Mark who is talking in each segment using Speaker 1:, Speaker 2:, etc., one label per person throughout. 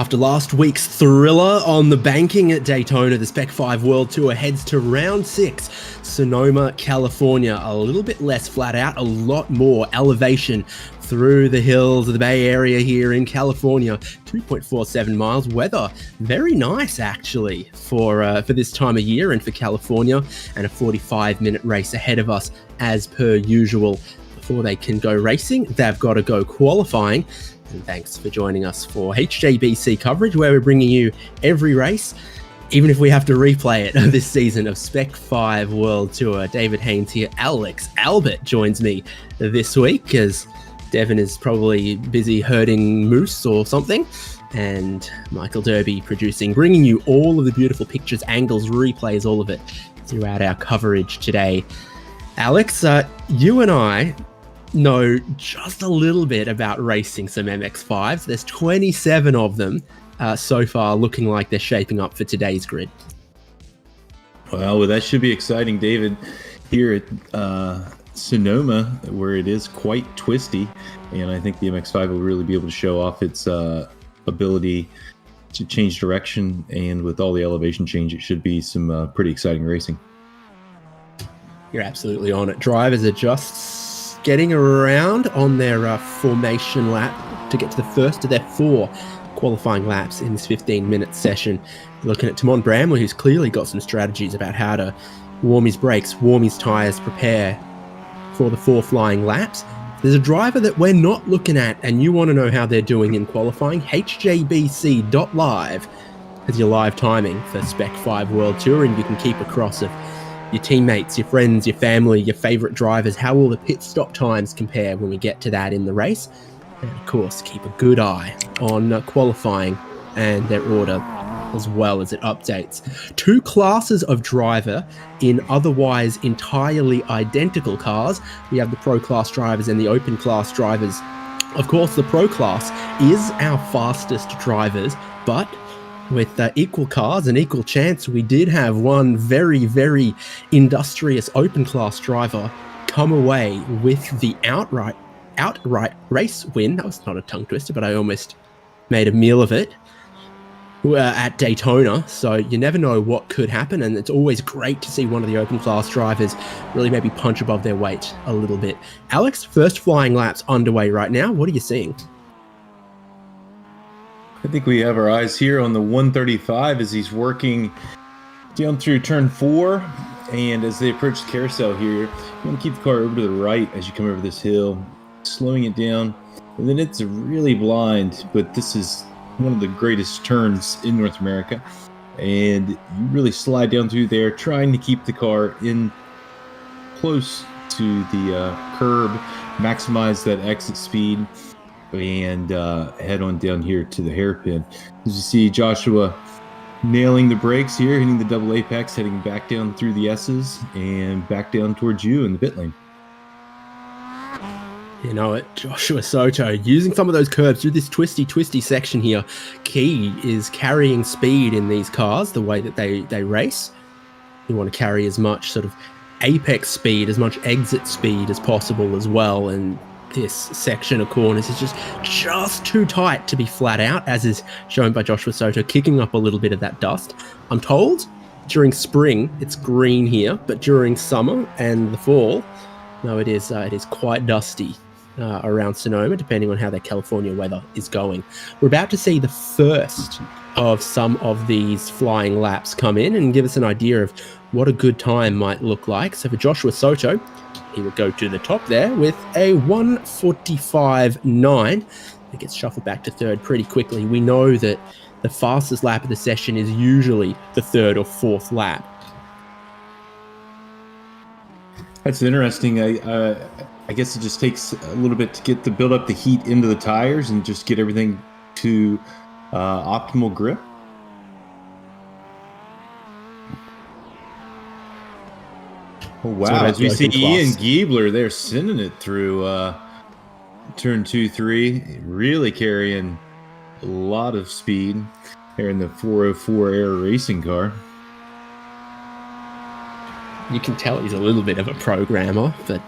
Speaker 1: After last week's thriller on the banking at Daytona, the Spec-5 World Tour heads to round 6, Sonoma, California. A little bit less flat out, a lot more elevation through the hills of the Bay Area here in California. 2.47 miles. Weather very nice actually for this time of year and for California, and a 45-minute race ahead of us as per usual. Before they can go racing, they've got to go qualifying. And thanks for joining us for HJBC coverage, where we're bringing you every race, even if we have to replay it, this season of Spec-5 World Tour. David Haynes here. Alex Albert joins me this week, as Devon is probably busy herding moose or something. And Michael Derby producing, bringing you all of the beautiful pictures, angles, replays, all of it throughout our coverage today. Alex, you and I know just a little bit about racing some MX-5s. There's 27 of them so far, looking like they're shaping up for today's grid.
Speaker 2: Well, that should be exciting, David. Here at Sonoma, where it is quite twisty, and I think the MX-5 will really be able to show off its ability to change direction, and with all the elevation change, it should be some pretty exciting racing.
Speaker 1: You're absolutely on it. Drivers are just getting around on their formation lap to get to the first of their 4 qualifying laps in this 15-minute session. Looking at Timon Bramley, who's clearly got some strategies about how to warm his brakes, warm his tyres, prepare for the 4 flying laps. There's a driver that we're not looking at, and you want to know how they're doing in qualifying. HJBC.live has your live timing for Spec-5 World Tour, and you can keep across of your teammates, your friends, your family, your favourite drivers. How will the pit stop times compare when we get to that in the race? And of course, keep a good eye on qualifying and their order as well as it updates. 2 classes of driver in otherwise entirely identical cars. We have the Pro Class drivers and the Open Class drivers. Of course, the Pro Class is our fastest drivers, but with equal cars and equal chance, we did have one very, very industrious Open Class driver come away with the outright race win. That was not a tongue twister, but I almost made a meal of it at Daytona. So you never know what could happen, and it's always great to see one of the Open Class drivers really maybe punch above their weight a little bit. Alex, first flying laps underway right now. What are you seeing?
Speaker 2: I think we have our eyes here on the 135 as he's working down through turn 4. And as they approach the carousel here, you want to keep the car over to the right as you come over this hill, slowing it down. And then it's really blind, but this is one of the greatest turns in North America. And you really slide down through there, trying to keep the car in close to the curb, maximize that exit speed, and head on down here to the hairpin. As you see Joshua nailing the brakes here, hitting the double apex, heading back down through the S's and back down towards you in the pit lane.
Speaker 1: You know it, Joshua Soto using some of those curbs through this twisty section here. Key is carrying speed in these cars the way that they race. You want to carry as much sort of apex speed, as much exit speed as possible as well, and this section of corners is just too tight to be flat out, as is shown by Joshua Soto, kicking up a little bit of that dust. I'm told during spring it's green here, but during summer and the fall, no, it is quite dusty around Sonoma, depending on how their California weather is going. We're about to see the first of some of these flying laps come in and give us an idea of what a good time might look like. So for Joshua Soto, he will go to the top there with a 1:45.9. It gets shuffled back to third pretty quickly. We know that the fastest lap of the session is usually the 3rd or 4th lap.
Speaker 2: That's interesting. I guess it just takes a little bit to build up the heat into the tires and just get everything to optimal grip. Oh, wow, as we see Ian Giebler, they're sending it through turn 2, 3, really carrying a lot of speed here in the 404 Air racing car.
Speaker 1: You can tell he's a little bit of a programmer, but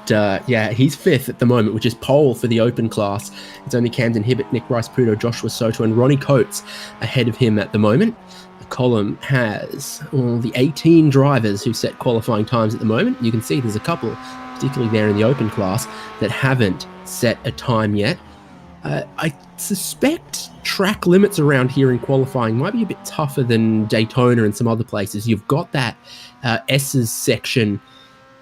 Speaker 1: yeah, he's 5th at the moment, which is pole for the open class. It's only Camden Hibbett, Nick Rice-Puto, Joshua Soto, and Ronnie Coates ahead of him at the moment. The column has the 18 drivers who set qualifying times at the moment. You can see there's a couple, particularly there in the open class, that haven't set a time yet. I suspect track limits around here in qualifying might be a bit tougher than Daytona and some other places. You've got that S's section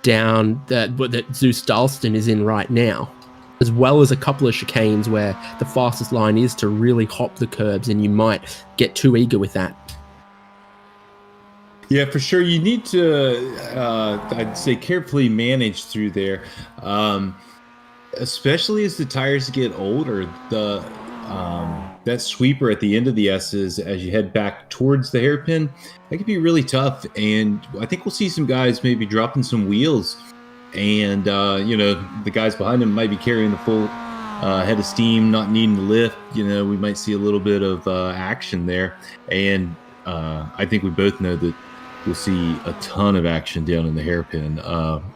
Speaker 1: down that Zeus Dalston is in right now, as well as a couple of chicanes where the fastest line is to really hop the curbs, and you might get too eager with that.
Speaker 2: Yeah, for sure. You need to, I'd say, carefully manage through there. Especially as the tires get older, that sweeper at the end of the S's as you head back towards the hairpin, that could be really tough. And I think we'll see some guys maybe dropping some wheels, and the guys behind them might be carrying the full head of steam, not needing to lift. We might see a little bit of action there, and I think we both know that we'll see a ton of action down in the hairpin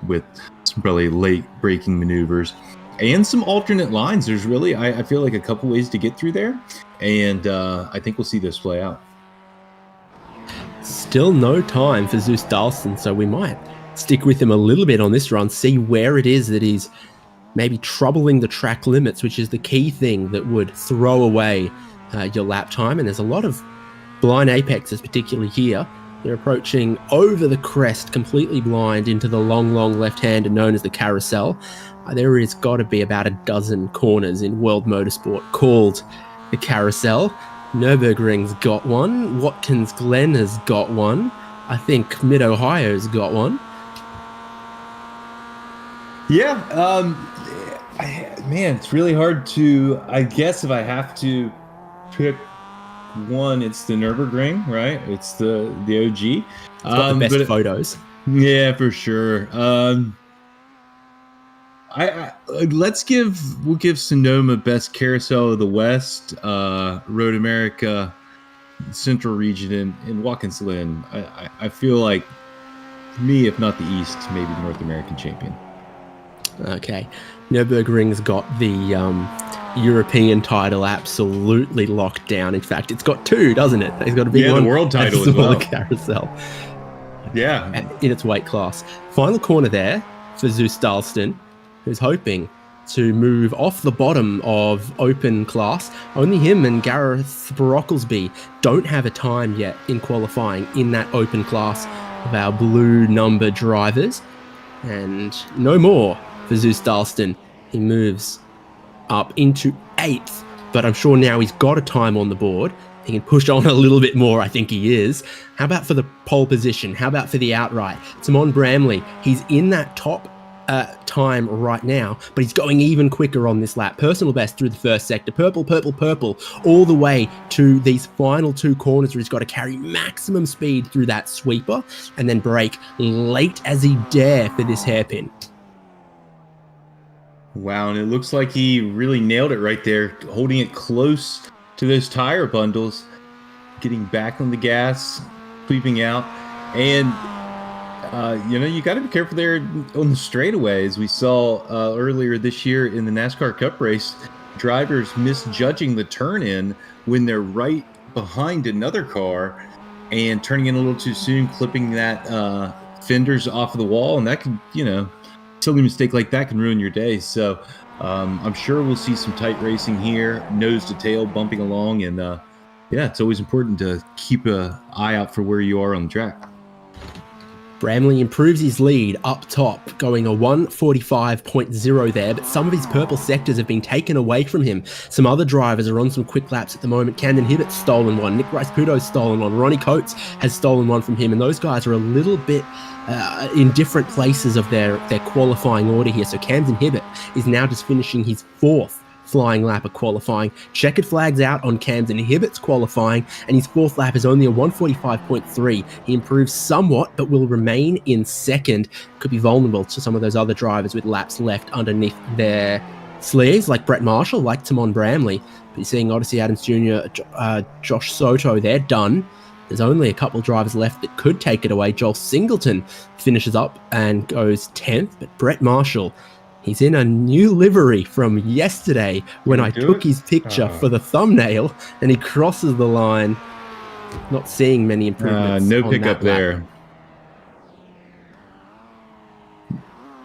Speaker 2: with some probably late braking maneuvers. And some alternate lines. There's really, I feel like, a couple ways to get through there. And I think we'll see this play out.
Speaker 1: Still no time for Zeus Dalston, so we might stick with him a little bit on this run, see where it is that he's maybe troubling the track limits, which is the key thing that would throw away your lap time. And there's a lot of blind apexes, particularly here. They're approaching over the crest, completely blind, into the long left-hander known as the carousel. There has got to be about a dozen corners in world motorsport called the carousel. Nürburgring's got one. Watkins Glen has got one. I think Mid-Ohio's got one.
Speaker 2: Yeah, man, it's really hard to, I guess if I have to pick one, it's the Nürburgring, right? It's the OG.
Speaker 1: It's got the best photos.
Speaker 2: Yeah, for sure. We'll give Sonoma best carousel of the West, Road America, Central Region, and Watkins Glen. I feel like, for me, if not the East, maybe the North American champion.
Speaker 1: Okay, Nürburgring's got the European title absolutely locked down. In fact, it's got 2, doesn't it? It's got a big one.
Speaker 2: The world title as well.
Speaker 1: The carousel.
Speaker 2: Yeah,
Speaker 1: in its weight class. Final corner there for Zeus Dalston, who's hoping to move off the bottom of open class. Only him and Gareth Brocklesby don't have a time yet in qualifying in that open class of our blue number drivers. And no more for Zeus Dalston. He moves up into 8th, but I'm sure now he's got a time on the board. He can push on a little bit more, I think he is. How about for the pole position? How about for the outright? Timon Bramley, he's in that top time right now, but he's going even quicker on this lap. Personal best through the first sector. Purple, all the way to these final 2 corners where he's got to carry maximum speed through that sweeper and then brake late as he dare for this hairpin.
Speaker 2: Wow, and it looks like he really nailed it right there, holding it close to those tire bundles, getting back on the gas, sweeping out, and you got to be careful there on the straightaways. We saw earlier this year in the NASCAR Cup race, drivers misjudging the turn in when they're right behind another car and turning in a little too soon, clipping that fenders off of the wall, and that could, silly mistake like that can ruin your day. So I'm sure we'll see some tight racing here, nose to tail bumping along, and it's always important to keep an eye out for where you are on the track.
Speaker 1: Bramley improves his lead up top, going a 1:45.0 there, but some of his purple sectors have been taken away from him. Some other drivers are on some quick laps at the moment. Camden Hibbett's stolen one, Nick Rice-Puto's stolen one, Ronnie Coates has stolen one from him, and those guys are a little bit in different places of their qualifying order here. So Camden Hibbett is now just finishing his 4th flying lap of qualifying. Checkered flags out on Camden Hibbett's qualifying, and his 4th lap is only a 1:45.3. He improves somewhat, but will remain in 2nd. Could be vulnerable to some of those other drivers with laps left underneath their sleeves, like Brett Marshall, like Timon Bramley. But you're seeing Odyssey Adams Jr., Josh Soto, they're done. There's only a couple drivers left that could take it away. Joel Singleton finishes up and goes 10th, but Brett Marshall, he's in a new livery from yesterday when I took his picture for the thumbnail, and he crosses the line. Not seeing many improvements.
Speaker 2: No pickup there.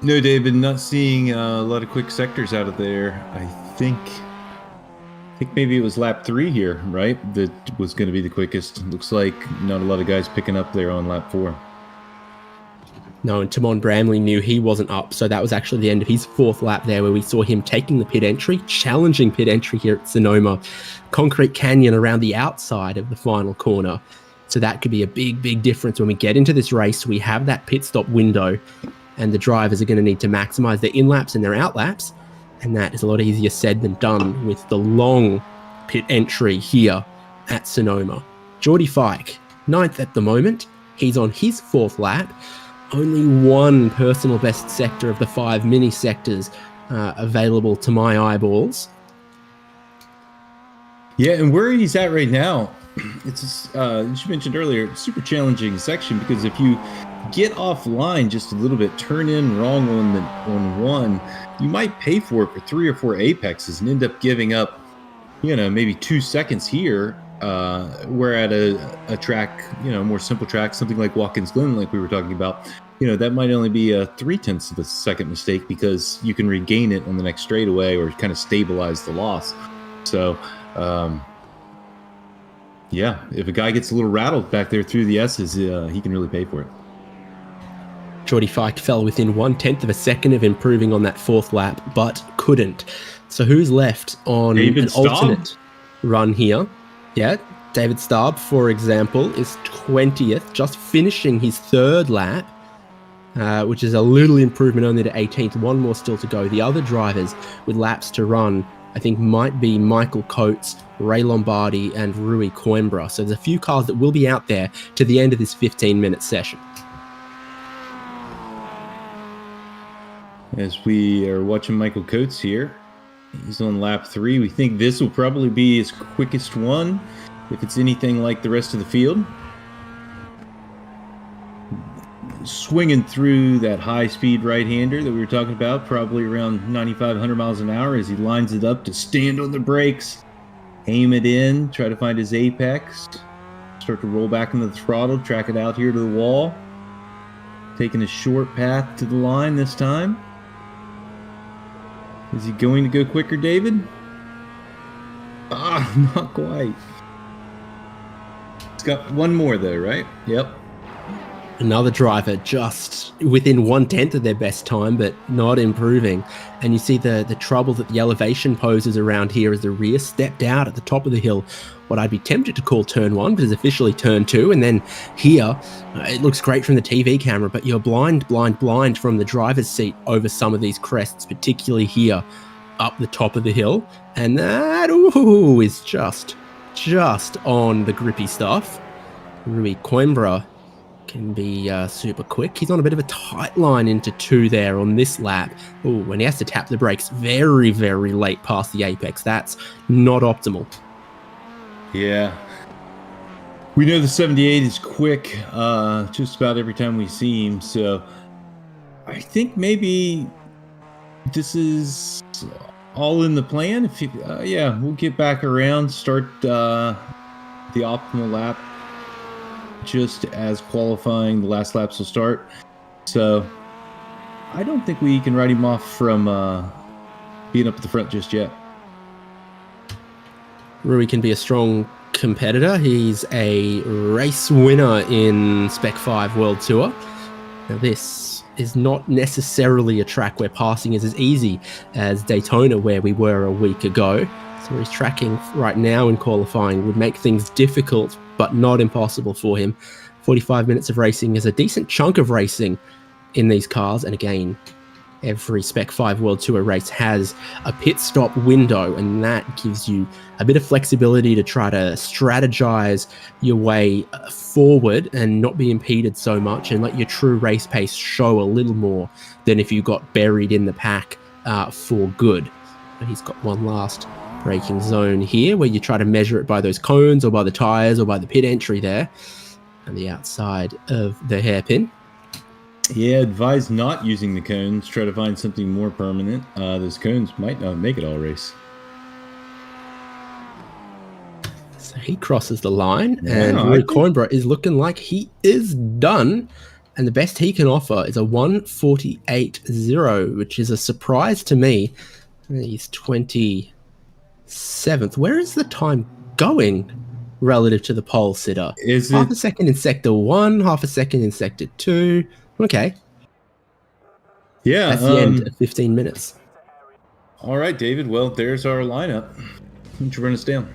Speaker 2: No, David, not seeing a lot of quick sectors out of there. I think maybe it was lap 3 here, right? That was going to be the quickest. Looks like not a lot of guys picking up there on lap 4.
Speaker 1: No, and Timon Bramley knew he wasn't up, so that was actually the end of his 4th lap there, where we saw him taking the pit entry, challenging pit entry here at Sonoma. Concrete canyon around the outside of the final corner. So that could be a big, big difference when we get into this race. We have that pit stop window, and the drivers are going to need to maximize their in-laps and their out-laps, and that is a lot easier said than done with the long pit entry here at Sonoma. Geordie Fike, 9th at the moment. He's on his 4th lap. Only one personal best sector of the 5 mini sectors available to my eyeballs.
Speaker 2: Yeah, and where he's at right now, it's as you mentioned earlier, super challenging section, because if you get offline just a little bit, turn in wrong on one, you might pay for it for 3 or 4 apexes and end up giving up, maybe 2 seconds here. Where at a track, more simple track, something like Watkins Glen, like we were talking about, that might only be a 0.3 of a second mistake, because you can regain it on the next straightaway or kind of stabilize the loss. So, yeah, if a guy gets a little rattled back there through the S's, he can really pay for it.
Speaker 1: Geordie Fike fell within 1/10 of a second of improving on that 4th lap, but couldn't. So who's left on an alternate run here? Yeah, David Staub, for example, is 20th, just finishing his 3rd lap, which is a little improvement only to 18th. One more still to go. The other drivers with laps to run, I think, might be Michael Coates, Ray Lombardi, and Rui Coimbra. So there's a few cars that will be out there to the end of this 15-minute session.
Speaker 2: As we are watching Michael Coates here, he's on lap 3. We think this will probably be his quickest one, if it's anything like the rest of the field. Swinging through that high-speed right-hander that we were talking about, probably around 9,500 miles an hour, as he lines it up to stand on the brakes, aim it in, try to find his apex, start to roll back into the throttle, track it out here to the wall, taking a short path to the line this time. Is he going to go quicker, David? Not quite. He's got one more though, right? Yep.
Speaker 1: Another driver just within 1/10 of their best time, but not improving. And you see the trouble that the elevation poses around here as the rear stepped out at the top of the hill. What I'd be tempted to call turn 1, but is officially turn 2. And then here, it looks great from the TV camera, but you're blind from the driver's seat over some of these crests, particularly here up the top of the hill. And that is just on the grippy stuff. Rui Coimbra can be super quick. He's on a bit of a tight line into 2 there on this lap. When he has to tap the brakes very, very late past the apex. That's not optimal.
Speaker 2: Yeah. We know the 78 is quick just about every time we see him, so I think maybe this is all in the plan. If you, we'll get back around, start the optimal lap just as qualifying, the last laps will start. So I don't think we can write him off from being up at the front just yet.
Speaker 1: Rui can be a strong competitor. He's a race winner in Spec-5 World Tour. Now this is not necessarily a track where passing is as easy as Daytona, where we were a week ago. So where he's tracking right now in qualifying would make things difficult, but not impossible for him. 45 minutes of racing is a decent chunk of racing in these cars. And again, every Spec-5 World Tour race has a pit stop window, and that gives you a bit of flexibility to try to strategize your way forward and not be impeded so much, and let your true race pace show a little more than if you got buried in the pack for good. But he's got one last braking zone here, where you try to measure it by those cones or by the tires or by the pit entry there on the outside of the hairpin.
Speaker 2: Yeah, advise not using the cones. Try to find something more permanent. Those cones might not make it all race.
Speaker 1: So he crosses the line, and Rory Coimbra is looking like he is done. And the best he can offer is a 1:48.0, which is a surprise to me. He's 27th. Where is the time going relative to the pole sitter?
Speaker 2: Is
Speaker 1: half
Speaker 2: it
Speaker 1: a second in sector 1, half a second in sector 2? Okay.
Speaker 2: Yeah.
Speaker 1: That's the end of 15 minutes.
Speaker 2: All right, David. Well, there's our lineup. Why don't you run us down?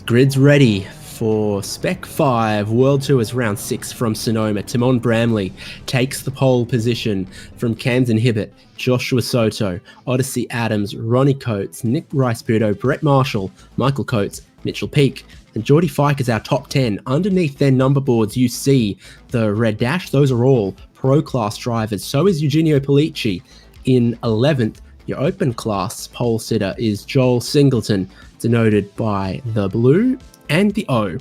Speaker 1: Grid's ready for Spec-5. World Tours round 6 from Sonoma. Timon Bramley takes the pole position from Camden Hibbett, Joshua Soto, Odyssey Adams, Ronnie Coates, Nick Rice-Puto, Brett Marshall, Michael Coates, Mitchell Peake, and Geordie Fike is our top 10. Underneath their number boards, you see the red dash. Those are all pro-class drivers. So is Eugenio Polici in 11th. Your open class pole sitter is Joel Singleton, denoted by the blue and the O.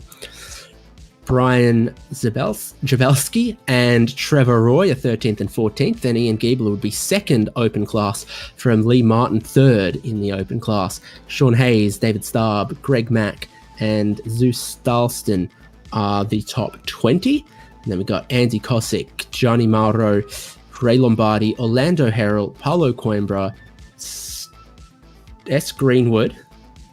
Speaker 1: Brian Jabelski and Trevor Roy are 13th and 14th. Then Ian Giebler would be second open class from Lee Martin, third in the open class. Sean Hayes, David Starb, Greg Mack, and Zeus Stalston are the top 20. And then we've got Andy Kosick, Johnny Mauro, Ray Lombardi, Orlando Harrell, Paulo Coimbra, S. Greenwood.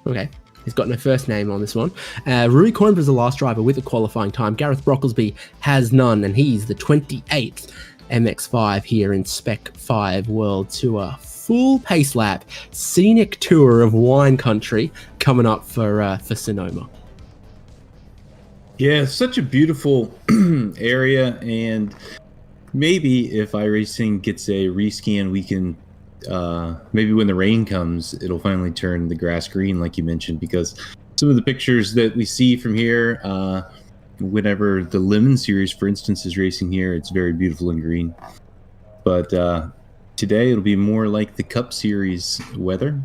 Speaker 1: Okay. He's got no first name on this one. Rui Coimbra is the last driver with a qualifying time. Gareth Brocklesby has none, and he's the 28th MX5 here in Spec-5 World Tour. Full pace lap, scenic tour of wine country coming up for Sonoma.
Speaker 2: Yeah, such a beautiful area, and maybe if iRacing gets a rescan, we can maybe when the rain comes, it'll finally turn the grass green, like you mentioned, because some of the pictures that we see from here, whenever the Lemon Series, for instance, is racing here, it's very beautiful and green. But today it'll be more like the Cup Series weather,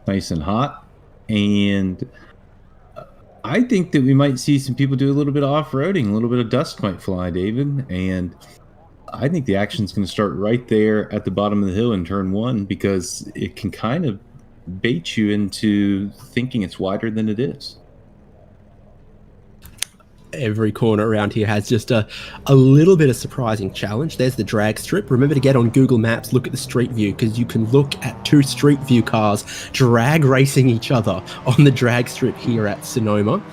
Speaker 2: nice and hot. And I think that we might see some people do a little bit of off-roading, a little bit of dust might fly, David, and I think the action's going to start right there at the bottom of the hill in turn 1, because it can kind of bait you into thinking it's wider than it is.
Speaker 1: Every corner around here has just a little bit of surprising challenge. There's the drag strip. Remember to get on Google Maps, look at the street view, because you can look at 2 street view cars drag racing each other on the drag strip here at Sonoma.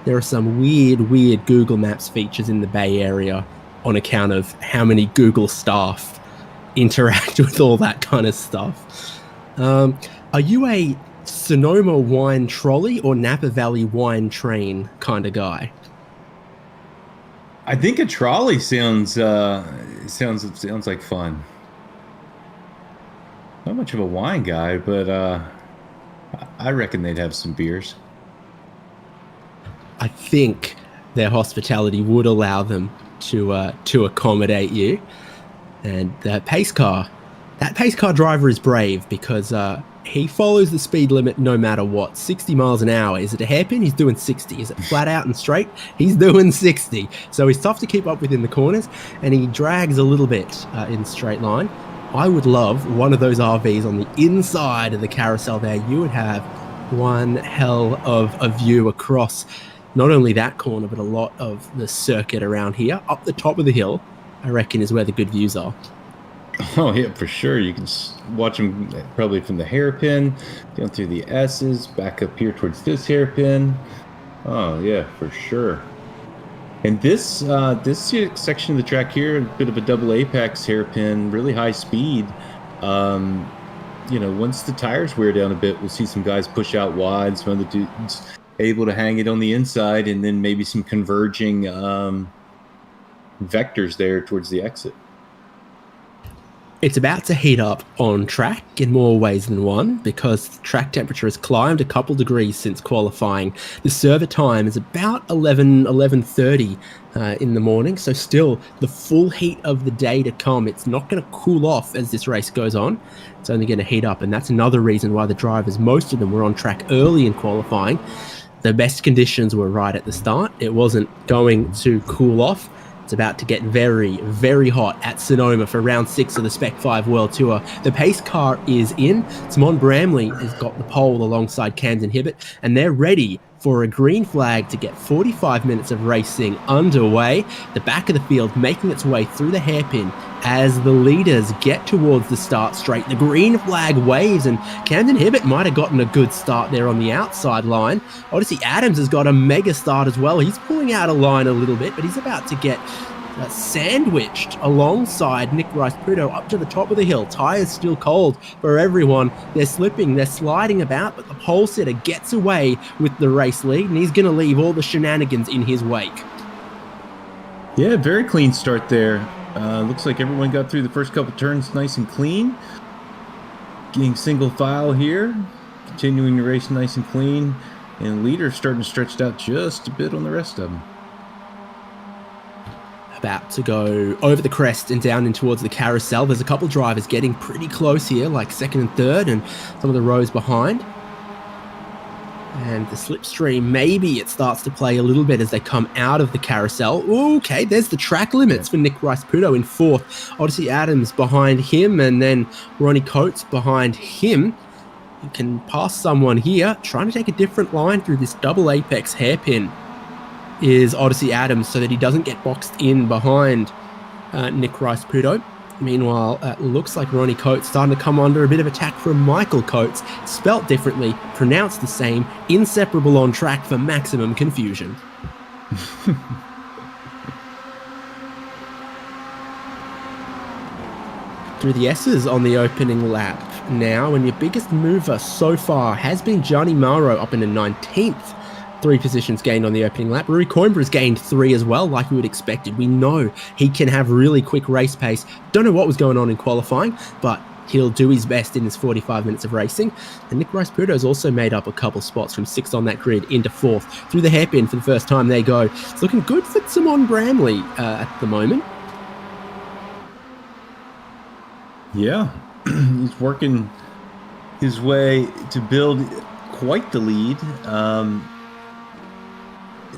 Speaker 1: There are some weird Google Maps features in the Bay Area on account of how many Google staff interact with all that kind of stuff. Are you a Sonoma wine trolley or Napa Valley wine train kind of guy?
Speaker 2: I think a trolley sounds like fun. Not much of a wine guy, but I reckon they'd have some beers.
Speaker 1: I think their hospitality would allow them to accommodate you. And that pace car driver is brave, because he follows the speed limit no matter what. 60 miles an hour. Is it a hairpin? He's doing 60. Is it flat out and straight? He's doing 60. So he's tough to keep up with in the corners, and he drags a little bit in straight line. I would love one of those RVs on the inside of the carousel there. You would have one hell of a view across not only that corner, but a lot of the circuit around here. Up the top of the hill, I reckon, is where the good views are.
Speaker 2: Oh, yeah, for sure. You can watch them probably from the hairpin, down through the S's, back up here towards this hairpin. Oh, yeah, for sure. And this section of the track here, a bit of a double apex hairpin, really high speed. Once the tires wear down a bit, we'll see some guys push out wide, some other dudes able to hang it on the inside, and then maybe some converging vectors there towards the exit.
Speaker 1: It's about to heat up on track in more ways than one because track temperature has climbed a couple degrees since qualifying. The server time is about 11:30 in the morning, so still the full heat of the day to come. It's not going to cool off as this race goes on. It's only going to heat up, and that's another reason why the drivers, most of them, were on track early in qualifying. The best conditions were right at the start. It wasn't going to cool off. It's about to get very, very hot at Sonoma for round 6 of the Spec-5 World Tour. The pace car is in. Simon Bramley has got the pole alongside Camden Hibbett, and they're ready for a green flag to get 45 minutes of racing underway. The back of the field making its way through the hairpin as the leaders get towards the start straight. The green flag waves, and Camden Hibbett might have gotten a good start there on the outside line. Odyssey Adams has got a mega start as well. He's pulling out a line a little bit, but he's about to get sandwiched alongside Nick Rice-Prudo up to the top of the hill. Tyres still cold for everyone. They're slipping, they're sliding about, but the pole sitter gets away with the race lead, and he's going to leave all the shenanigans in his wake.
Speaker 2: Yeah, very clean start there. Looks like everyone got through the first couple turns nice and clean. Getting single file here, continuing the race nice and clean, and the leader starting to stretch out just a bit on the rest of them.
Speaker 1: About to go over the crest and down in towards the carousel. There's a couple drivers getting pretty close here, like second and third, and some of the rows behind. And the slipstream, maybe it starts to play a little bit as they come out of the carousel. Okay, there's the track limits for Nick Rice-Prudo in 4th. Odyssey Adams behind him, and then Ronnie Coates behind him. You can pass someone here, trying to take a different line through this double apex hairpin is Odyssey Adams so that he doesn't get boxed in behind Nick Rice-Prudo. Meanwhile, it looks like Ronnie Coates starting to come under a bit of attack from Michael Coates, spelt differently, pronounced the same, inseparable on track for maximum confusion. Through the S's on the opening lap now, and your biggest mover so far has been Johnny Mauro up in the 19th. 3 positions gained on the opening lap. Rui Coimbra's gained 3 as well, like we would expected. We know he can have really quick race pace. Don't know what was going on in qualifying, but he'll do his best in this 45 minutes of racing. And Nick Rice-Prudo has also made up a couple spots from 6th on that grid into 4th. Through the hairpin for the first time they go. It's looking good for Simon Bramley at the moment.
Speaker 2: Yeah, he's working his way to build quite the lead.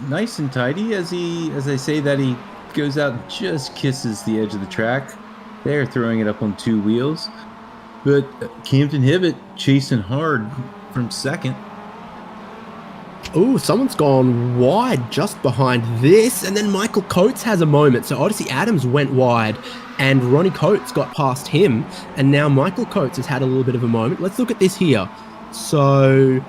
Speaker 2: Nice and tidy as I say that, he goes out and just kisses the edge of the track. They're throwing it up on 2 wheels. But Camden Hibbett chasing hard from 2nd.
Speaker 1: Oh, someone's gone wide just behind this, and then Michael Coates has a moment. So Odyssey Adams went wide, and Ronnie Coates got past him, and now Michael Coates has had a little bit of a moment. Let's look at this here. So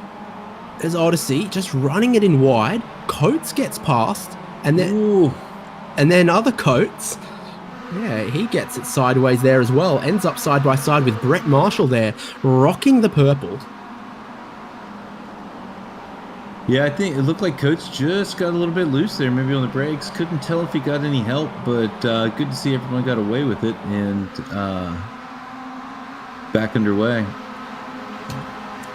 Speaker 1: there's Odyssey just running it in wide. Coates gets past, and then other Coates, yeah, he gets it sideways there as well. Ends up side by side with Brett Marshall there, rocking the purple.
Speaker 2: Yeah, I think it looked like Coates just got a little bit loose there, maybe on the brakes. Couldn't tell if he got any help, but good to see everyone got away with it and back underway.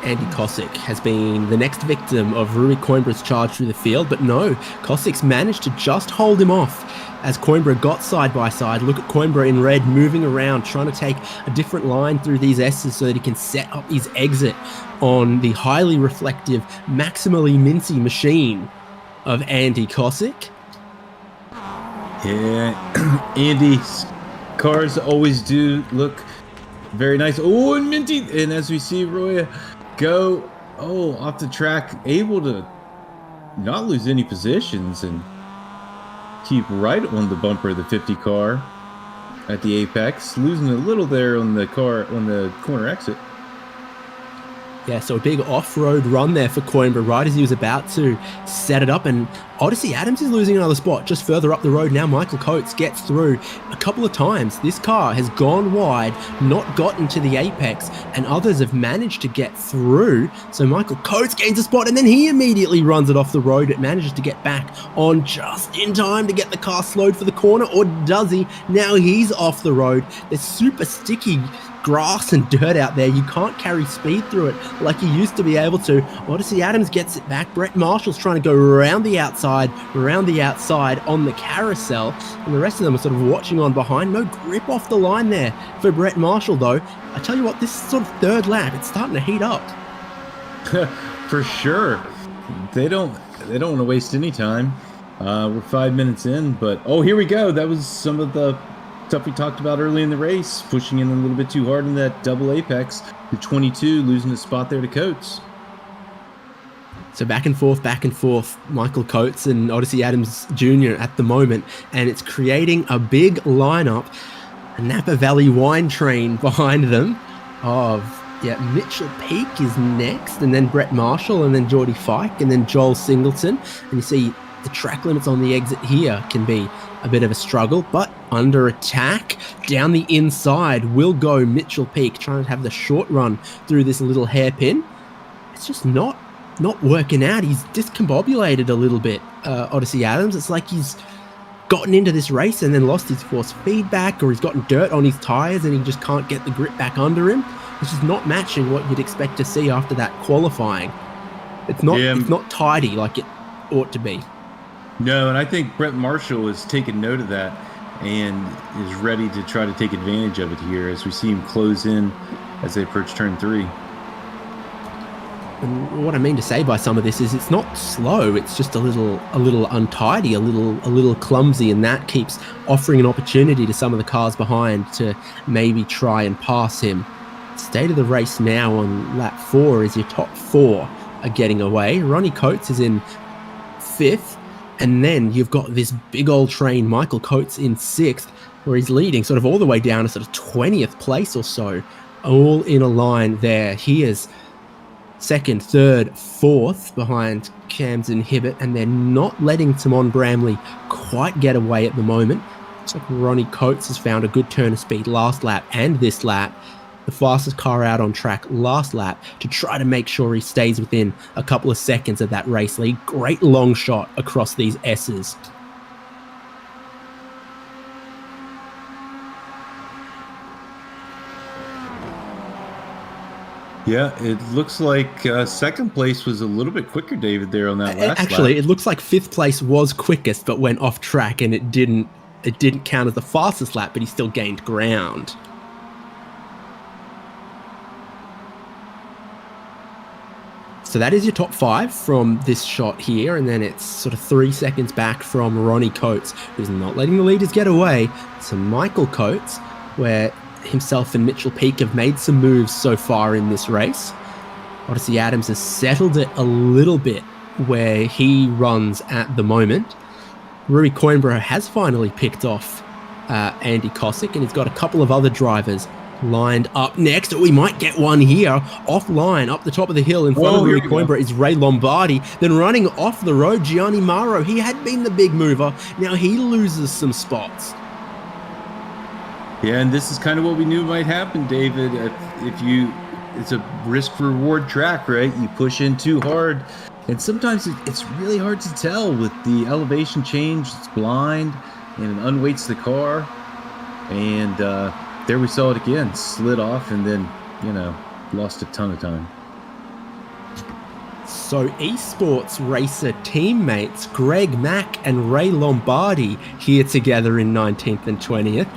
Speaker 1: Andy Kosick has been the next victim of Rui Coimbra's charge through the field, but no, Kosick's managed to just hold him off as Coimbra got side by side. Look at Coimbra in red moving around, trying to take a different line through these S's so that he can set up his exit on the highly reflective, maximally mincy machine of Andy Kosick.
Speaker 2: Yeah, Andy's cars always do look very nice. Oh, and minty, and as we see Roya go off the track, able to not lose any positions and keep right on the bumper of the 50 car at the apex, losing a little there on the car on the corner exit.
Speaker 1: Yeah, so a big off-road run there for Coimbra right as he was about to set it up, and Odyssey Adams is losing another spot just further up the road. Now Michael Coates gets through a couple of times. This car has gone wide, not gotten to the apex, and others have managed to get through. So Michael Coates gains a spot, and then he immediately runs it off the road. It manages to get back on just in time to get the car slowed for the corner, or does he? Now he's off the road. There's super sticky grass and dirt out there. You can't carry speed through it like you used to be able to. Odyssey Adams gets it back. Brett Marshall's trying to go around the outside on the carousel, and the rest of them are sort of watching on behind. No grip off the line there for Brett Marshall, though. I tell you what, this sort of third lap, it's starting to heat up.
Speaker 2: For sure. They don't want to waste any time. We're 5 minutes in, but here we go. That was some of the stuff we talked about early in the race, pushing in a little bit too hard in that double apex. The 22 losing a spot there to Coates.
Speaker 1: So back and forth, Michael Coates and Odyssey Adams Jr. at the moment, and it's creating a big lineup, a Napa Valley wine train behind them of, Mitchell Peak is next, and then Brett Marshall, and then Geordie Fike, and then Joel Singleton. And you see the track limits on the exit here can be a bit of a struggle, but under attack down the inside will go Mitchell Peak, trying to have the short run through this little hairpin. It's just not working out. He's discombobulated a little bit, Odyssey Adams. It's like he's gotten into this race and then lost his force feedback, or he's gotten dirt on his tires and he just can't get the grip back under him. It's just not matching what you'd expect to see after that qualifying. It's not tidy like it ought to be.
Speaker 2: No, and I think Brett Marshall has taken note of that and is ready to try to take advantage of it here as we see him close in as they approach turn 3.
Speaker 1: And what I mean to say by some of this is it's not slow, it's just a little untidy, a little clumsy, and that keeps offering an opportunity to some of the cars behind to maybe try and pass him. State of the race now on lap 4 is your top 4 are getting away. Ronnie Coates is in 5th. And then you've got this big old train, Michael Coates, in 6th, where he's leading sort of all the way down to sort of 20th place or so, all in a line there. He is 2nd, 3rd, 4th behind Camden Hibbert, and they're not letting Timon Bramley quite get away at the moment. Looks like Ronnie Coates has found a good turn of speed last lap and this lap. The fastest car out on track last lap to try to make sure he stays within a couple of seconds of that race lead. Great long shot across these S's.
Speaker 2: Yeah, it looks like second place was a little bit quicker, David, there on that last
Speaker 1: Actually,
Speaker 2: lap.
Speaker 1: It looks like 5th place was quickest but went off track, and it didn't count as the fastest lap, but he still gained ground. So that is your top 5 from this shot here, and then it's sort of 3 seconds back from Ronnie Coates, who's not letting the leaders get away, to Michael Coates, where himself and Mitchell Peak have made some moves so far in this race. Odyssey Adams has settled it a little bit where he runs at the moment. Rui Coimbra has finally picked off Andy Cosick, and he's got a couple of other drivers lined up next. We might get one here offline up the top of the hill in front of Rui Coimbra is Ray Lombardi. Then running off the road, Gianni Maro. He had been the big mover. Now he loses some spots.
Speaker 2: Yeah, and this is kind of what we knew might happen, David. It's a risk-reward track, right? You push in too hard, and sometimes it's really hard to tell with the elevation change. It's blind, and it unweights the car, and there we saw it again, slid off, and then, lost a ton of time.
Speaker 1: So esports racer teammates Greg Mack and Ray Lombardi here together in 19th and 20th.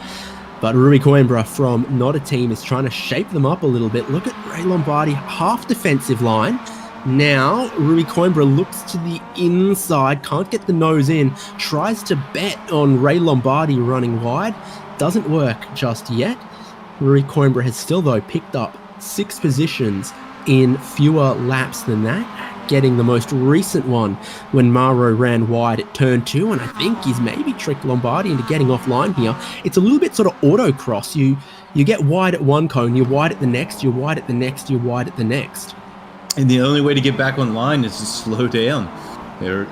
Speaker 1: But Rui Coimbra from Not a Team is trying to shape them up a little bit. Look at Ray Lombardi, half defensive line. Now, Rui Coimbra looks to the inside, can't get the nose in, tries to bet on Ray Lombardi running wide. Doesn't work just yet. Rui Coimbra has still, though, picked up 6 positions in fewer laps than that, getting the most recent one when Maro ran wide at turn 2, and I think he's maybe tricked Lombardi into getting offline here. It's a little bit sort of autocross. You get wide at one cone, you're wide at the next, you're wide at the next, you're wide at the next.
Speaker 2: And the only way to get back online is to slow down, or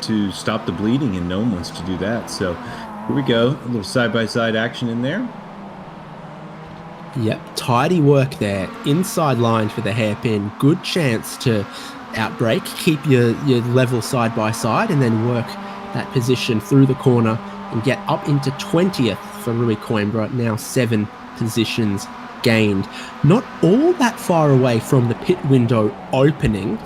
Speaker 2: to stop the bleeding, and no one wants to do that. So here we go, a little side-by-side action in there.
Speaker 1: Yep, tidy work there. Inside line for the hairpin. Good chance to outbrake, keep your level side by side, and then work that position through the corner and get up into 20th for Rui Coimbra. Now 7 positions gained. Not all that far away from the pit window opening.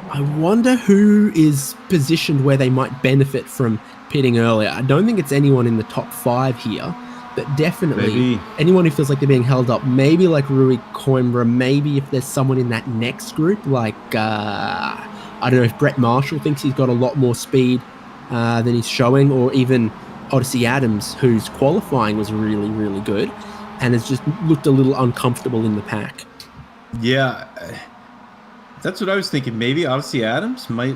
Speaker 1: I wonder who is positioned where they might benefit from pitting earlier. I don't think it's anyone in the top 5 here, but definitely anyone who feels like they're being held up. Maybe like Rui Coimbra. Maybe if there's someone in that next group, like I don't know if Brett Marshall thinks he's got a lot more speed than he's showing, or even Odyssey Adams, whose qualifying was really, really good and has just looked a little uncomfortable in the pack.
Speaker 2: Yeah, that's what I was thinking. Maybe Odyssey Adams might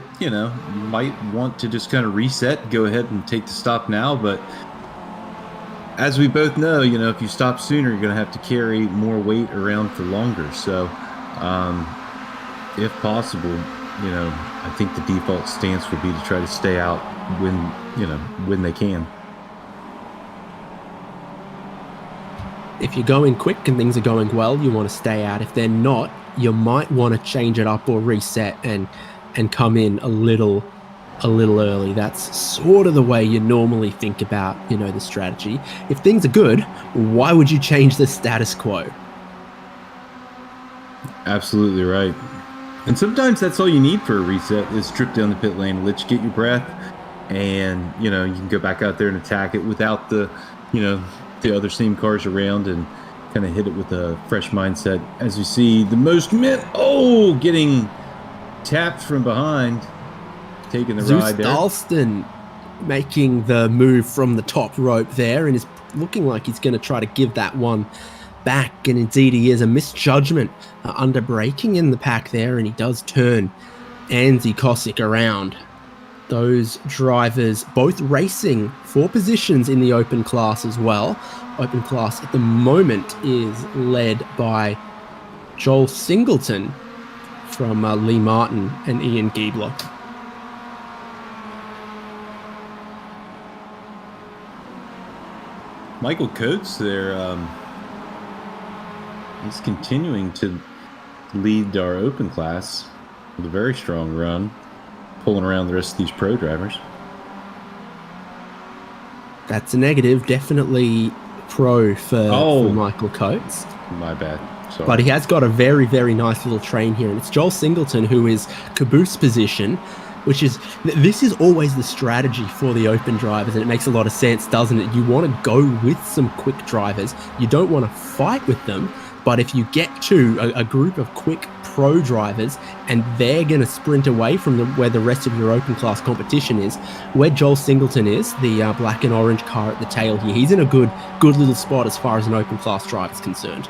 Speaker 2: want to just kind of reset, go ahead and take the stop now. But as we both know, if you stop sooner, you're going to have to carry more weight around for longer. So if possible, I think the default stance would be to try to stay out when they can.
Speaker 1: If you're going quick and things are going well, you want to stay out. If they're not, you might want to change it up or reset and come in a little early. That's sort of the way you normally think about, the strategy. If things are good, why would you change the status quo?
Speaker 2: Absolutely right. And sometimes that's all you need for a reset is strip down the pit lane, let you get your breath, and you can go back out there and attack it without the other same cars around, and kind of hit it with a fresh mindset. As you see, the most getting tapped from behind, taking the ride there.
Speaker 1: Dalston making the move from the top rope there, and is looking like he's going to try to give that one back, and indeed he is. A misjudgment under braking in the pack there, and he does turn Andy Kosick around. Those drivers both racing for positions in the open class as well. Open class at the moment is led by Joel Singleton from Lee Martin and Ian Giebler.
Speaker 2: Michael Coates there, he's continuing to lead our open class with a very strong run, pulling around the rest of these pro drivers.
Speaker 1: That's a negative. Definitely pro for Michael Coates.
Speaker 2: My bad. Sorry.
Speaker 1: But he has got a very, very nice little train here. And it's Joel Singleton who is caboose position, this is always the strategy for the open drivers. And it makes a lot of sense, doesn't it? You want to go with some quick drivers. You don't want to fight with them. But if you get to a group of quick pro drivers and they're going to sprint away from where the rest of your open class competition is, where Joel Singleton is, the black and orange car at the tail here, he's in a good little spot as far as an open class drive is concerned.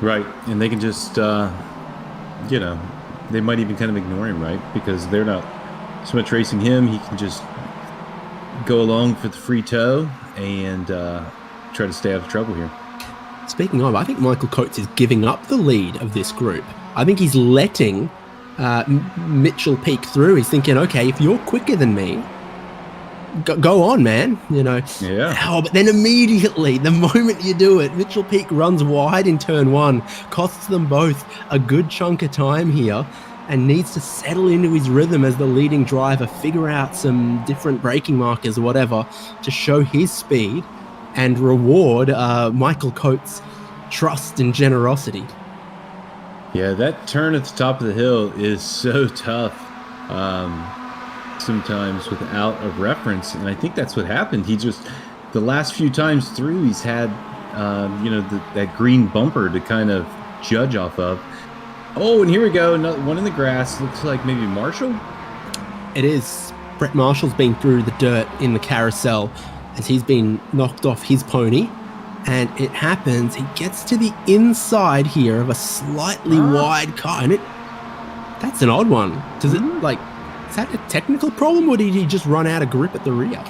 Speaker 2: Right, and they can just, they might even kind of ignore him, right? Because they're not so much racing him. He can just go along for the free tow and try to stay out of trouble here.
Speaker 1: Speaking of, I think Michael Coates is giving up the lead of this group. I think he's letting Mitchell peek through. He's thinking, okay, if you're quicker than me, go on, man. Yeah. Oh, but then immediately, the moment you do it, Mitchell Peak runs wide in turn 1, costs them both a good chunk of time here, and needs to settle into his rhythm as the leading driver, figure out some different braking markers or whatever to show his speed and reward Michael Coates' trust and generosity.
Speaker 2: Yeah, that turn at the top of the hill is so tough sometimes without a reference, and I think that's what happened. He just, the last few times through, he's had that green bumper to kind of judge off of. Oh, and here we go, another one in the grass. Looks like maybe Marshall?
Speaker 1: It is. Brett Marshall's been through the dirt in the carousel as he's been knocked off his pony, and it happens, he gets to the inside here of a slightly wide car, and that's an odd one. Does it, is that a technical problem, or did he just run out of grip at the rear?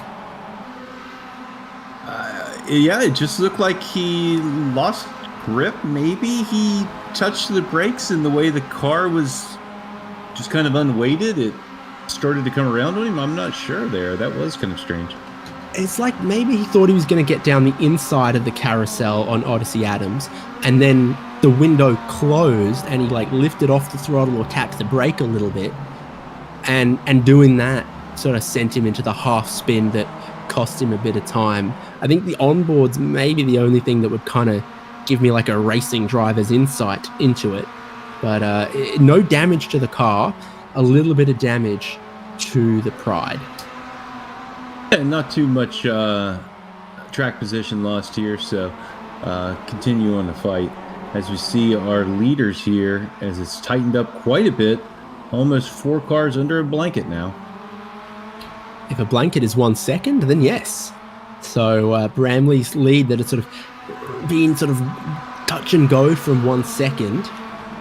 Speaker 2: Yeah, it just looked like he lost grip. Maybe he touched the brakes, and the way the car was just kind of unweighted, it started to come around on him. I'm not sure there. That was kind of strange.
Speaker 1: It's like maybe he thought he was going to get down the inside of the carousel on Odyssey Adams, and then the window closed and he like lifted off the throttle or tapped the brake a little bit, and doing that sort of sent him into the half spin that cost him a bit of time. I think the onboard's maybe the only thing that would kind of give me like a racing driver's insight into it. But no damage to the car, a little bit of damage to the Pride.
Speaker 2: And not too much track position lost here, so continue on the fight. As we see our leaders here, as it's tightened up quite a bit, almost 4 cars under a blanket now.
Speaker 1: If a blanket is 1 second, then yes. So Bramley's lead that had sort of been sort of touch and go from 1 second,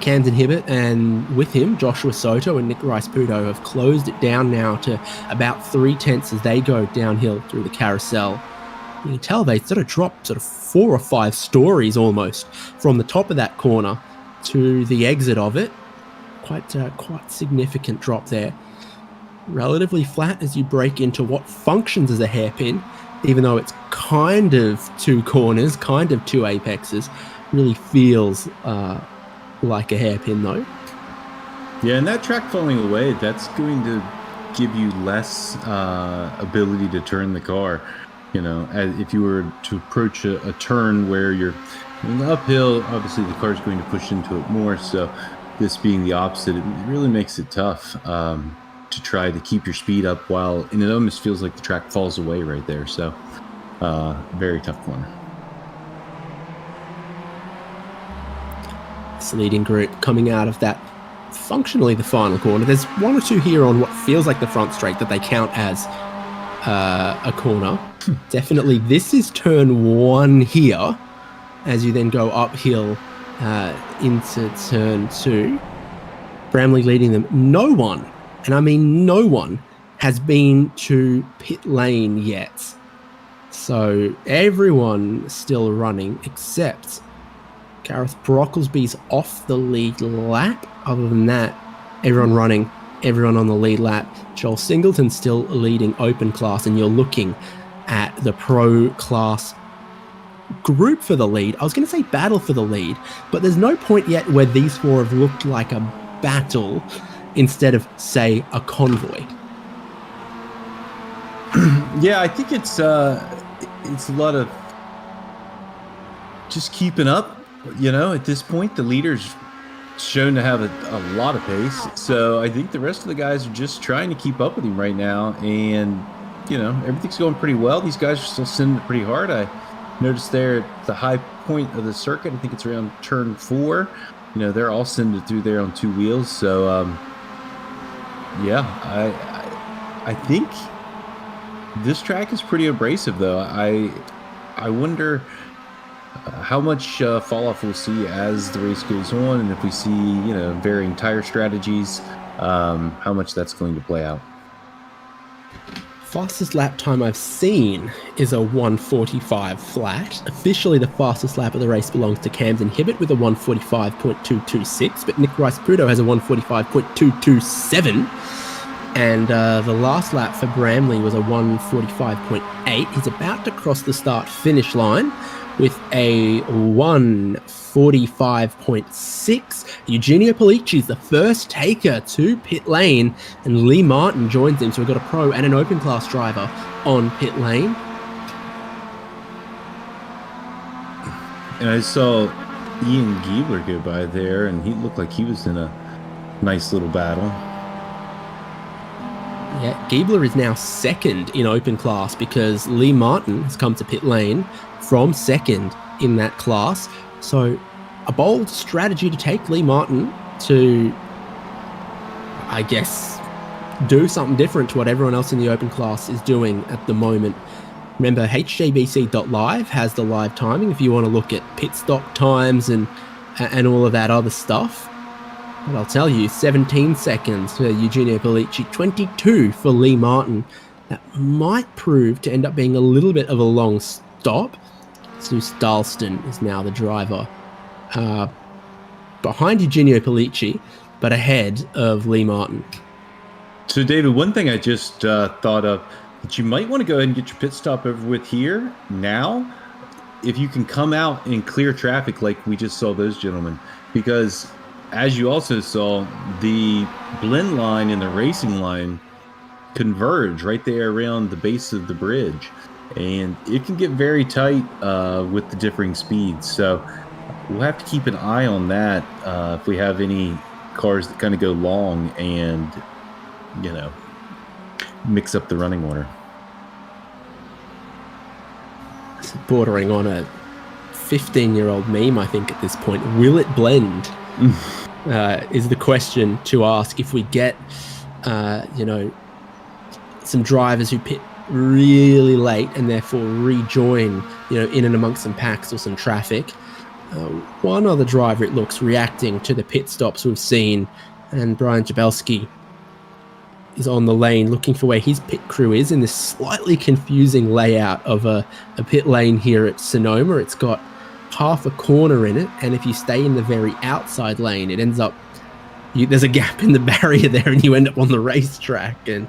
Speaker 1: Camden Hibbett and with him Joshua Soto and Nick Rice-Puto have closed it down now to about 3/10 as they go downhill through the carousel. You can tell they sort of drop sort of 4 or 5 stories almost from the top of that corner to the exit of it. Quite significant drop there. Relatively flat as you break into what functions as a hairpin, even though it's kind of 2 corners, kind of 2 apexes. Really feels like a hairpin though.
Speaker 2: Yeah, and that track falling away, that's going to give you less ability to turn the car. You know, as if you were to approach a turn where you're in the uphill, obviously the car's going to push into it more. So this being the opposite, it really makes it tough to try to keep your speed up while, and it almost feels like the track falls away right there. So very tough corner.
Speaker 1: This leading group coming out of that, functionally the final corner. There's 1 or 2 here on what feels like the front straight that they count as a corner. Definitely this is turn 1 here as you then go uphill into turn 2. Bramley leading them. No one, and I mean no one, has been to pit lane yet. So everyone still running except Gareth Brocklesby's off the lead lap. Other than that, everyone running, everyone on the lead lap. Joel Singleton still leading open class, and you're looking at the pro class group for the lead. I was going to say battle for the lead, but there's no point yet where these 4 have looked like a battle instead of, say, a convoy.
Speaker 2: Yeah, I think it's a lot of just keeping up. You know, at this point, the leader's shown to have a lot of pace. So I think the rest of the guys are just trying to keep up with him right now. And, you know, everything's going pretty well. These guys are still sending it pretty hard. I noticed there at the high point of the circuit, I think it's around turn 4. You know, they're all sending it through there on 2 wheels. So, yeah, I think this track is pretty abrasive, though. I wonder how much fall off we'll see as the race goes on, and if we see, you know, varying tire strategies, how much that's going to play out.
Speaker 1: Fastest lap time I've seen is a 1:45 flat. Officially, the fastest lap of the race belongs to Camden Hibbett with a 1:45.226, but Nick Rice-Puto has a 1:45.227. And the last lap for Bramley was a 1:45.8. He's about to cross the start-finish line with a 1:45.6. Eugenio Pollicci is the first taker to pit lane, and Lee Martin joins him. So we've got a pro and an open class driver on pit lane.
Speaker 2: And I saw Ian Giebler go by there, and he looked like he was in a nice little battle.
Speaker 1: Yeah, Giebler is now second in open class because Lee Martin has come to pit lane from second in that class. So a bold strategy to take Lee Martin to, I guess, do something different to what everyone else in the open class is doing at the moment. Remember, HJBC.live has the live timing if you want to look at pit stop times and all of that other stuff. But I'll tell you, 17 seconds for Eugenio Pollicci, 22 for Lee Martin. That might prove to end up being a little bit of a long stop. Zeus Dalston is now the driver behind Eugenio Pellicci, but ahead of Lee Martin.
Speaker 2: So, David, one thing I just thought of that you might want to go ahead and get your pit stop over with here now, if you can come out and clear traffic like we just saw those gentlemen, because as you also saw, the blend line and the racing line converge right there around the base of the bridge, and it can get very tight with the differing speeds. So we'll have to keep an eye on that if we have any cars that kind of go long and, you know, mix up the running order.
Speaker 1: It's bordering on a 15-year-old meme, I think, at this point. Will it blend? Is the question to ask if we get, some drivers who pit really late and therefore rejoin, in and amongst some packs or some traffic. One other driver, it looks, reacting to the pit stops we've seen, and Brian Jabelski is on the lane looking for where his pit crew is in this slightly confusing layout of a pit lane here at Sonoma. It's got half a corner in it, and if you stay in the very outside lane, it ends up there's a gap in the barrier there and you end up on the racetrack, and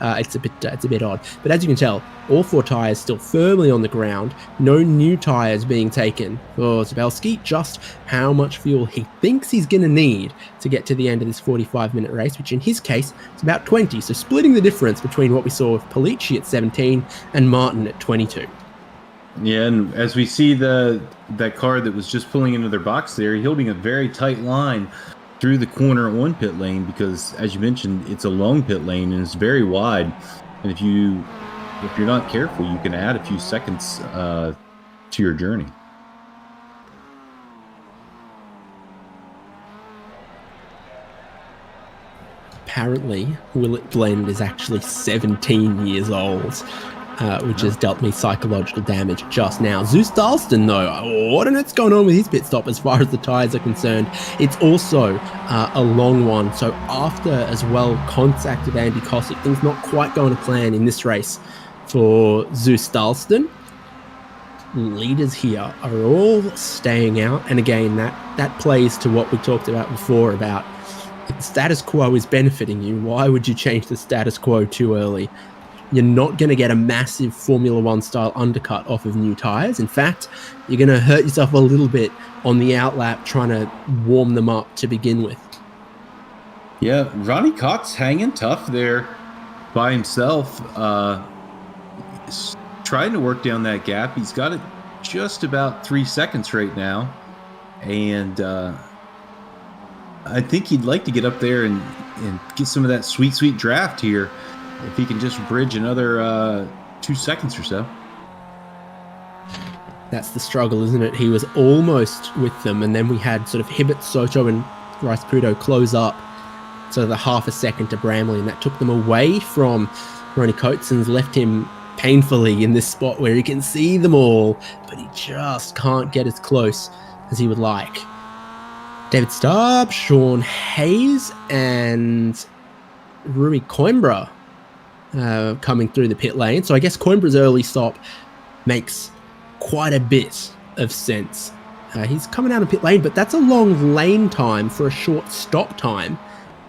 Speaker 1: it's a bit odd. But as you can tell, all 4 tires still firmly on the ground. No new tires being taken for Zabelski. Just how much fuel he thinks he's going to need to get to the end of this 45-minute race, which in his case is about 20. So splitting the difference between what we saw with Pellicci at 17 and Martin at 22.
Speaker 2: Yeah, and as we see that car that was just pulling into their box there, holding a very tight line through the corner on pit lane, because as you mentioned, it's a long pit lane and it's very wide, and if you're not careful, you can add a few seconds to your journey.
Speaker 1: Apparently, Will It Blend is actually 17 years old, which has dealt me psychological damage just now. Zeus Dalston, though, what on earth's going on with his pit stop as far as the tyres are concerned? It's also a long one. So after, as well, contact with Andy Kosick, things not quite going to plan in this race for Zeus Dalston. Leaders here are all staying out. And again, that plays to what we talked about before about if the status quo is benefiting you, why would you change the status quo too early? You're not going to get a massive Formula One style undercut off of new tires. In fact, you're going to hurt yourself a little bit on the outlap trying to warm them up to begin with.
Speaker 2: Yeah, Ronnie Cox hanging tough there by himself, trying to work down that gap. He's got it just about 3 seconds right now, and I think he'd like to get up there and get some of that sweet draft here. If he can just bridge another 2 seconds or so. That's
Speaker 1: the struggle, isn't it? He was almost with them, and then we had sort of Hibbert, Soto, and Rice Pudo close up. So the half a second to Bramley, and that took them away from Ronnie Coates and left him painfully in this spot where he can see them all, but he just can't get as close as he would like. David Starb, Sean Hayes, and Rui Coimbra coming through the pit lane. So I guess Coimbra's early stop makes quite a bit of sense. He's coming out of pit lane, but that's a long lane time for a short stop time.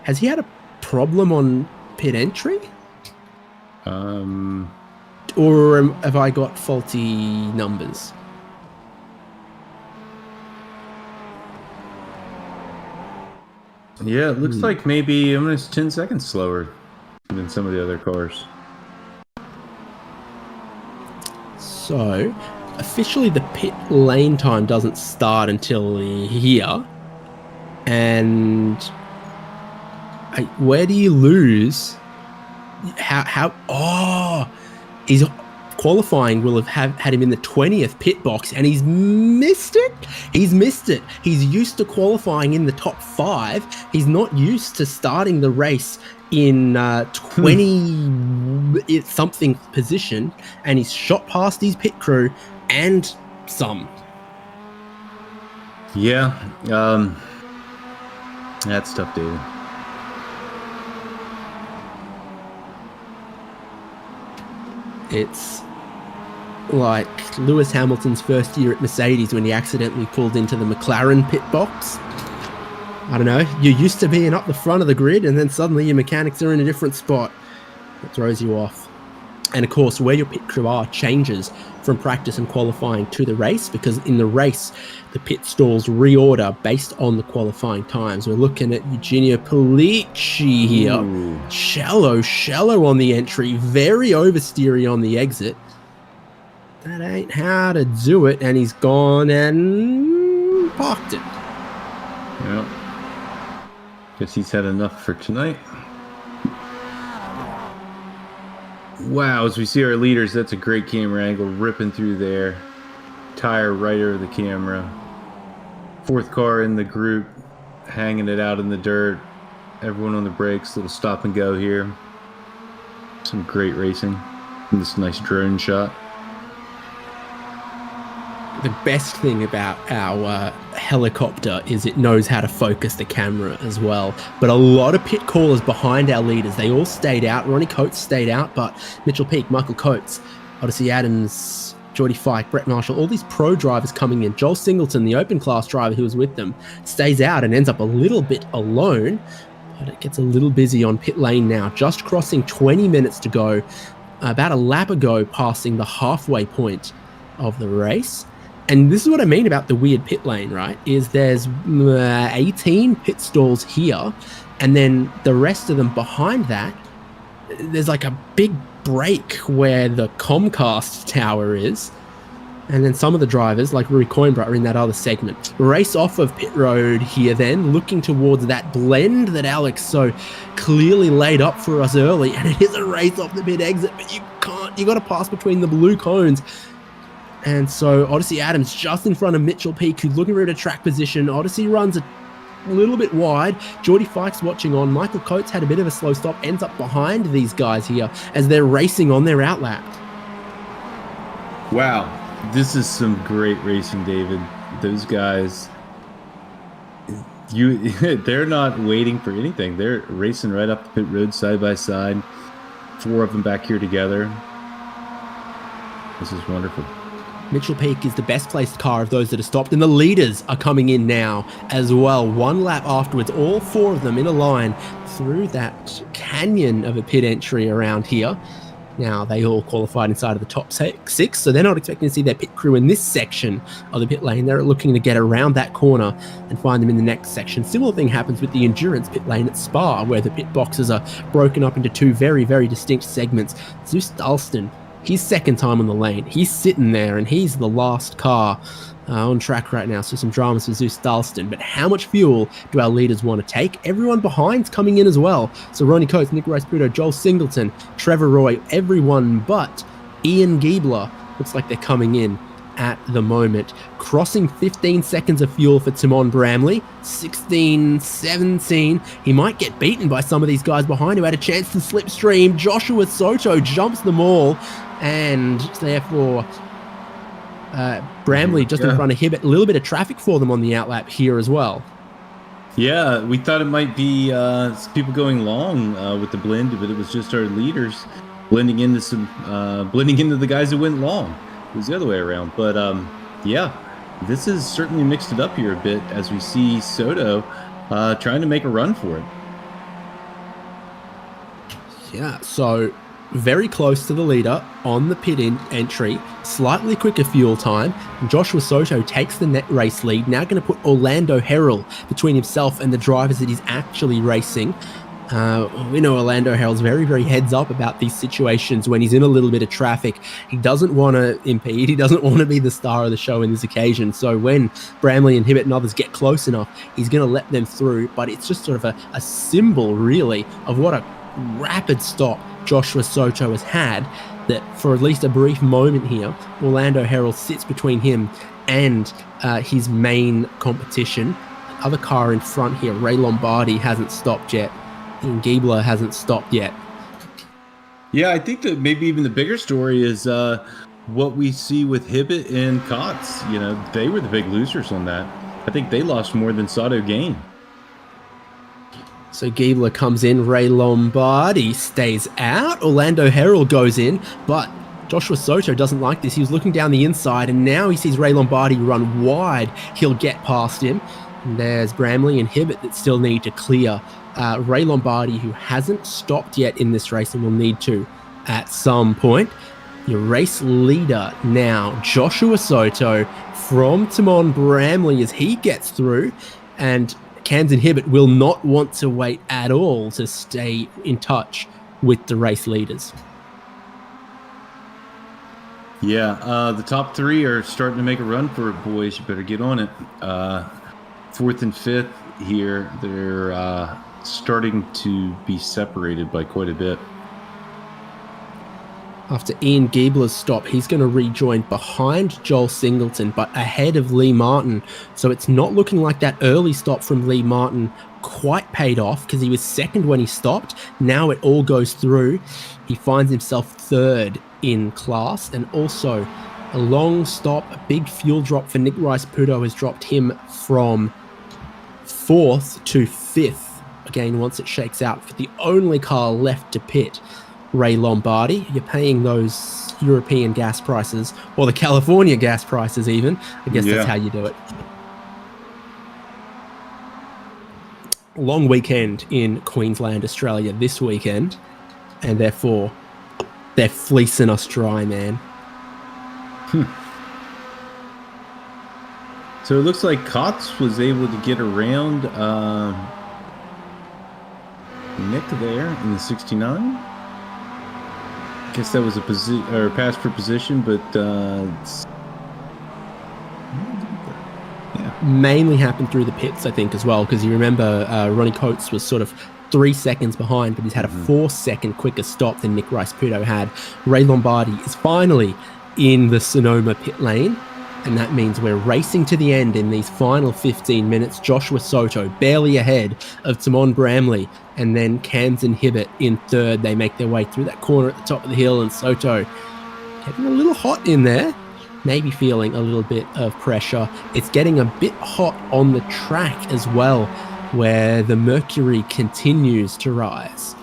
Speaker 1: Has he had a problem on pit entry? Or have I got faulty numbers?
Speaker 2: Yeah, it looks like maybe almost 10 seconds slower than some of the other cars.
Speaker 1: So, officially the pit lane time doesn't start until here. And where do you lose? He's qualifying will have had him in the 20th pit box, and he's missed it. He's used to qualifying in the top 5. He's not used to starting the race in 20 something position, and he's shot past his pit crew and some.
Speaker 2: Yeah, that's tough, David.
Speaker 1: like Lewis Hamilton's first year at Mercedes when he accidentally pulled into the McLaren pit box. I don't know, you're used to being up the front of the grid and then suddenly your mechanics are in a different spot. It throws you off. And of course, where your pit crew are changes from practice and qualifying to the race, because in the race, the pit stalls reorder based on the qualifying times. We're looking at Eugenio Pulici here. Ooh. Shallow on the entry, very oversteery on the exit. That ain't how to do it, and he's gone and parked it.
Speaker 2: Yep. Guess he's had enough for tonight. Wow, as we see our leaders, that's a great camera angle, ripping through there. Tire right over the camera. Fourth car in the group, hanging it out in the dirt. Everyone on the brakes, little stop and go here. Some great racing in this nice drone shot.
Speaker 1: The best thing about our helicopter is it knows how to focus the camera as well. But a lot of pit callers behind our leaders, they all stayed out. Ronnie Coates stayed out, but Mitchell Peake, Michael Coates, Odyssey Adams, Geordie Fike, Brett Marshall, all these pro drivers coming in. Joel Singleton, the open class driver who was with them, stays out and ends up a little bit alone. But it gets a little busy on pit lane now. Just crossing 20 minutes to go. About a lap ago, passing the halfway point of the race. And this is what I mean about the weird pit lane, right? Is there's 18 pit stalls here, and then the rest of them behind that, there's like a big break where the Comcast tower is. And then some of the drivers, like Rory Coimbra, are in that other segment. Race off of pit road here then, looking towards that blend that Alex so clearly laid up for us early. And it is a race off the pit exit, but you got to pass between the blue cones. And so Odyssey Adams just in front of Mitchell Peake, who's looking for a track position. Odyssey runs a little bit wide. Geordie Fike's watching on. Michael Coates had a bit of a slow stop, ends up behind these guys here as they're racing on their outlap.
Speaker 2: Wow, this is some great racing, David. Those guys, they're not waiting for anything. They're racing right up the pit road side by side. 4 of them back here together. This is wonderful.
Speaker 1: Mitchell Peake is the best placed car of those that are stopped, and the leaders are coming in now as well. 1 lap afterwards, all 4 of them in a line through that canyon of a pit entry around here. Now, they all qualified inside of the top 6, so they're not expecting to see their pit crew in this section of the pit lane. They're looking to get around that corner and find them in the next section. Similar thing happens with the endurance pit lane at Spa, where the pit boxes are broken up into 2 very, very distinct segments. Zeus Dalston, his second time on the lane. He's sitting there, and he's the last car on track right now. So some dramas for Zeus Dalston. But how much fuel do our leaders want to take? Everyone behind's coming in as well. So Ronnie Coates, Nick Rice-Puto, Joel Singleton, Trevor Roy, everyone but Ian Giebler looks like they're coming in at the moment. Crossing 15 seconds of fuel for Timon Bramley. 16, 17. He might get beaten by some of these guys behind who had a chance to slipstream. Joshua Soto jumps them all, and therefore Bramley just in front of Hibbett. A little bit of traffic for them on the outlap here as well.
Speaker 2: Yeah, we thought it might be people going long with the blend, but it was just our leaders blending into the guys that went long. It was the other way around. But yeah, this has certainly mixed it up here a bit as we see Soto trying to make a run for it. Yeah,
Speaker 1: so very close to the leader on the pit entry, slightly quicker fuel time. Joshua Soto takes the net race lead. Now going to put Orlando Harrell between himself and the drivers that he's actually racing. We know Orlando Harrell's very, very heads up about these situations when he's in a little bit of traffic. He doesn't want to impede. He doesn't want to be the star of the show in this occasion. So when Bramley and Hibbett and others get close enough, he's going to let them through. But it's just sort of a symbol, really, of what a rapid stop Joshua Soto has had, that for at least a brief moment here, Orlando Harrell sits between him and his main competition. Other car in front here, Ray Lombardi, hasn't stopped yet. And Giebler hasn't stopped yet.
Speaker 2: Yeah, I think that maybe even the bigger story is what we see with Hibbett and Kotz. You know, they were the big losers on that. I think they lost more than Sato gained.
Speaker 1: So Giebler comes in, Ray Lombardi stays out, Orlando Harrell goes in, but Joshua Soto doesn't like this. He was looking down the inside, and now he sees Ray Lombardi run wide. He'll get past him. And there's Bramley and Hibbett that still need to clear. Ray Lombardi, who hasn't stopped yet in this race and will need to at some point. Your race leader now, Joshua Soto from Timon Bramley, as he gets through. And Camden Hibbett will not want to wait at all to stay in touch with the race leaders.
Speaker 2: Yeah, the top three are starting to make a run for it, boys. You better get on it. Fourth and fifth here, they're starting to be separated by quite a bit.
Speaker 1: After Ian Giebler's stop, he's going to rejoin behind Joel Singleton, but ahead of Lee Martin. So it's not looking like that early stop from Lee Martin quite paid off, because he was second when he stopped. Now it all goes through. He finds himself third in class, and also a long stop, a big fuel drop for Nick Rice-Puto has dropped him from fourth to fifth. Again, once it shakes out for the only car left to pit, Ray Lombardi. You're paying those European gas prices, or the California gas prices even. I guess that's how you do it. Long weekend in Queensland, Australia this weekend, and therefore they're fleecing us dry, man.
Speaker 2: So it looks like Kotz was able to get around Nick there in the 69. Guess that was a pass for position, but
Speaker 1: mainly happened through the pits, I think, as well, because you remember Ronnie Coates was sort of 3 seconds behind, but he's had a 4-second quicker stop than Nick Rice-Puto had. Ray Lombardi is finally in the Sonoma pit lane, and that means we're racing to the end in these final 15 minutes. Joshua Soto barely ahead of Timon Bramley, and then Camden Hibbett in third. They make their way through that corner at the top of the hill, and Soto getting a little hot in there, maybe feeling a little bit of pressure. It's getting a bit hot on the track as well, where the mercury continues to rise.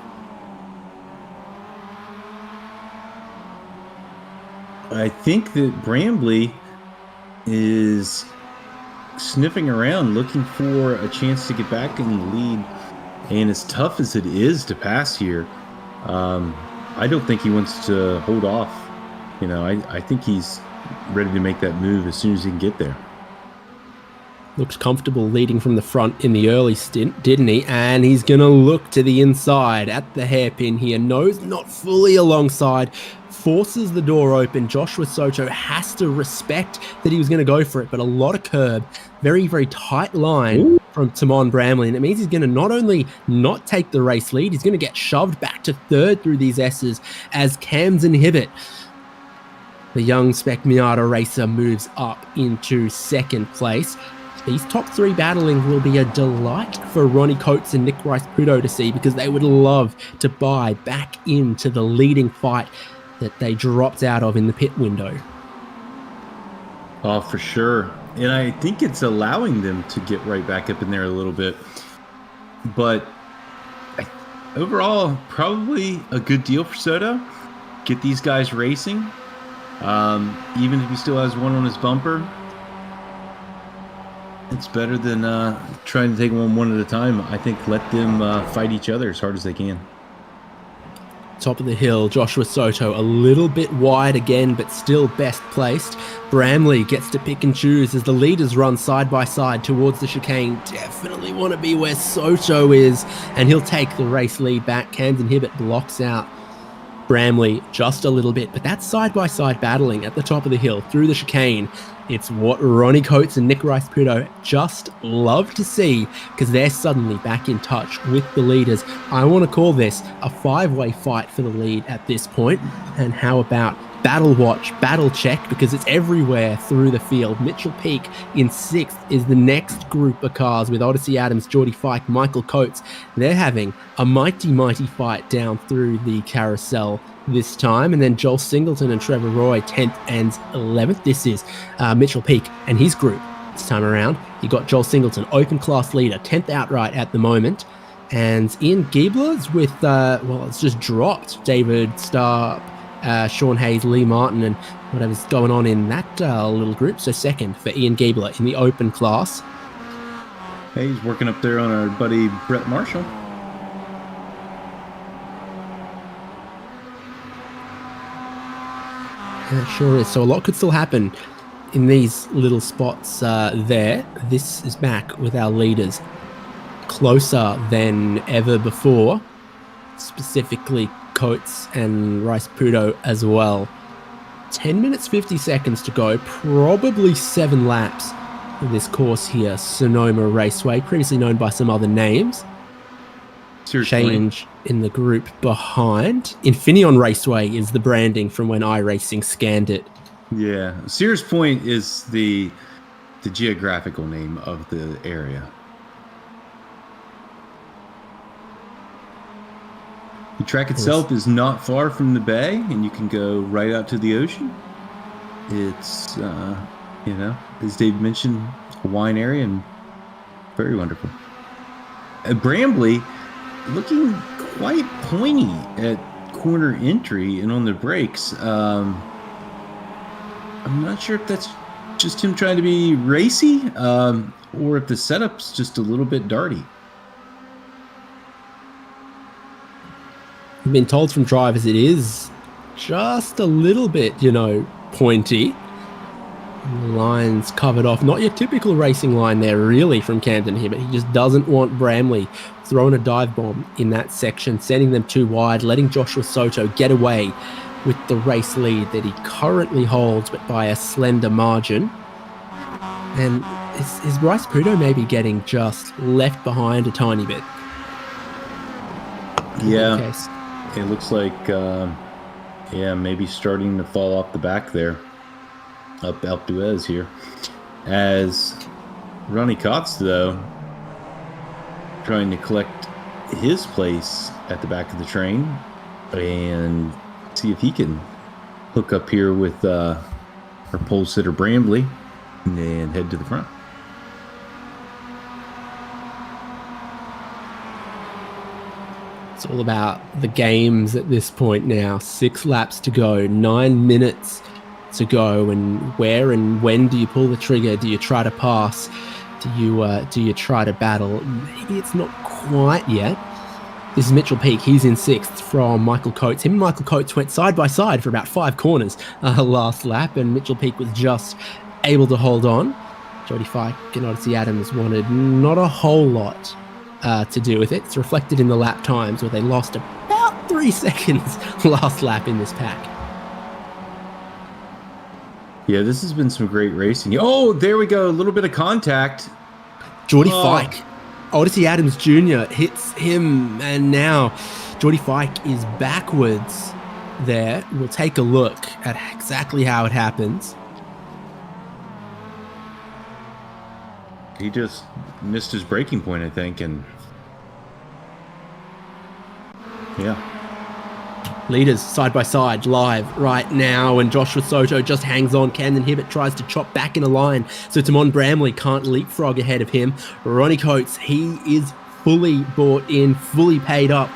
Speaker 2: I think that Bramley is sniffing around looking for a chance to get back in the lead, and as tough as it is to pass here, I don't think he wants to hold off. I think he's ready to make that move as soon as he can get there.
Speaker 1: Looked comfortable leading from the front in the early stint, didn't he? And he's going to look to the inside at the hairpin here. Nose not fully alongside. Forces the door open. Joshua Soto has to respect that he was going to go for it, but a lot of curb. Very, very tight line from Timon Bramley. And it means he's going to not only not take the race lead, he's going to get shoved back to third through these S's as Camden Hibbett, the young Spec Miata racer, moves up into second place. These top three battling will be a delight for Ronnie Coates and Nick Rice-Puto to see, because they would love to buy back into the leading fight that they dropped out of in the pit window.
Speaker 2: Oh, for sure. And I think it's allowing them to get right back up in there a little bit. But overall, probably a good deal for Soto. Get these guys racing. Even if he still has one on his bumper, it's better than trying to take one at a time. I think let them fight each other as hard as they can.
Speaker 1: Top of the hill, Joshua Soto a little bit wide again, but still best placed. Bramley gets to pick and choose as the leaders run side by side towards the chicane. Definitely want to be where Soto is, and he'll take the race lead back. Camden Hibbett blocks out Bramley just a little bit, but that's side-by-side battling at the top of the hill through the chicane. It's what Ronnie Coates and Nick Rice-Puto just love to see, because they're suddenly back in touch with the leaders. I want to call this a 5-way fight for the lead at this point. And how about Battle Watch, Battle Check, because it's everywhere through the field. Mitchell Peak in 6th is the next group of cars with Odyssey Adams, Geordie Fike, Michael Coates. They're having a mighty, mighty fight down through the carousel this time. And then Joel Singleton and Trevor Roy, 10th and 11th. This is Mitchell Peak and his group this time around. You got Joel Singleton, open class leader, 10th outright at the moment. And Ian Giebler's with, it's just dropped David Starr Sean Hayes, Lee Martin, and whatever's going on in that little group. So second for Ian Giebler in the open class.
Speaker 2: Hey, he's working up there on our buddy Brett Marshall.
Speaker 1: It sure is. So a lot could still happen in these little spots there. This is back with our leaders closer than ever before, specifically Coates and Rice Pudo as well. 10 minutes, 50 seconds to go, probably 7 laps of this course here, Sonoma Raceway, previously known by some other names. Change in the group behind. Infineon Raceway is the branding from when iRacing scanned it.
Speaker 2: Yeah, Sears Point is the geographical name of the area. The track itself is not far from the bay, and you can go right out to the ocean. It's, as Dave mentioned, a wine area and very wonderful. Brambly looking quite pointy at corner entry and on the brakes. I'm not sure if that's just him trying to be racy, or if the setup's just a little bit darty.
Speaker 1: I've been told from drivers it is just a little bit, pointy. The line's covered off. Not your typical racing line there, really, from Camden here, but he just doesn't want Bramley throwing a dive bomb in that section, sending them too wide, letting Joshua Soto get away with the race lead that he currently holds, but by a slender margin. And is Rice Pudo maybe getting just left behind a tiny bit?
Speaker 2: Yeah, it looks like, maybe starting to fall off the back there. Up Altuez here. As Ronnie Kotz, though, trying to collect his place at the back of the train and see if he can hook up here with our pole sitter Brambley and head to the front.
Speaker 1: It's all about the games at this point now. 6 laps to go, 9 minutes to go, and where and when do you pull the trigger? Do you try to pass? Do you try to battle? Maybe it's not quite yet. This is Mitchell Peake. He's in 6th from Michael Coates. Him and Michael Coates went side by side for about 5 corners last lap, and Mitchell Peake was just able to hold on. Jody Fike and Odyssey Adams wanted not a whole lot to do with it. It's reflected in the lap times, where they lost about 3 seconds last lap in this pack.
Speaker 2: Yeah, this has been some great racing. Oh, there we go. A little bit of contact.
Speaker 1: Jordy Fike. Odyssey Adams Jr. hits him, and now Jordy Fike is backwards there. We'll take a look at exactly how it happens.
Speaker 2: He just missed his braking point, I think, and yeah.
Speaker 1: Leaders side by side live right now, and Joshua Soto just hangs on. Camden Hibbett tries to chop back in a line so Timon Bramley can't leapfrog ahead of him. Ronnie Coates, he is fully bought in, fully paid up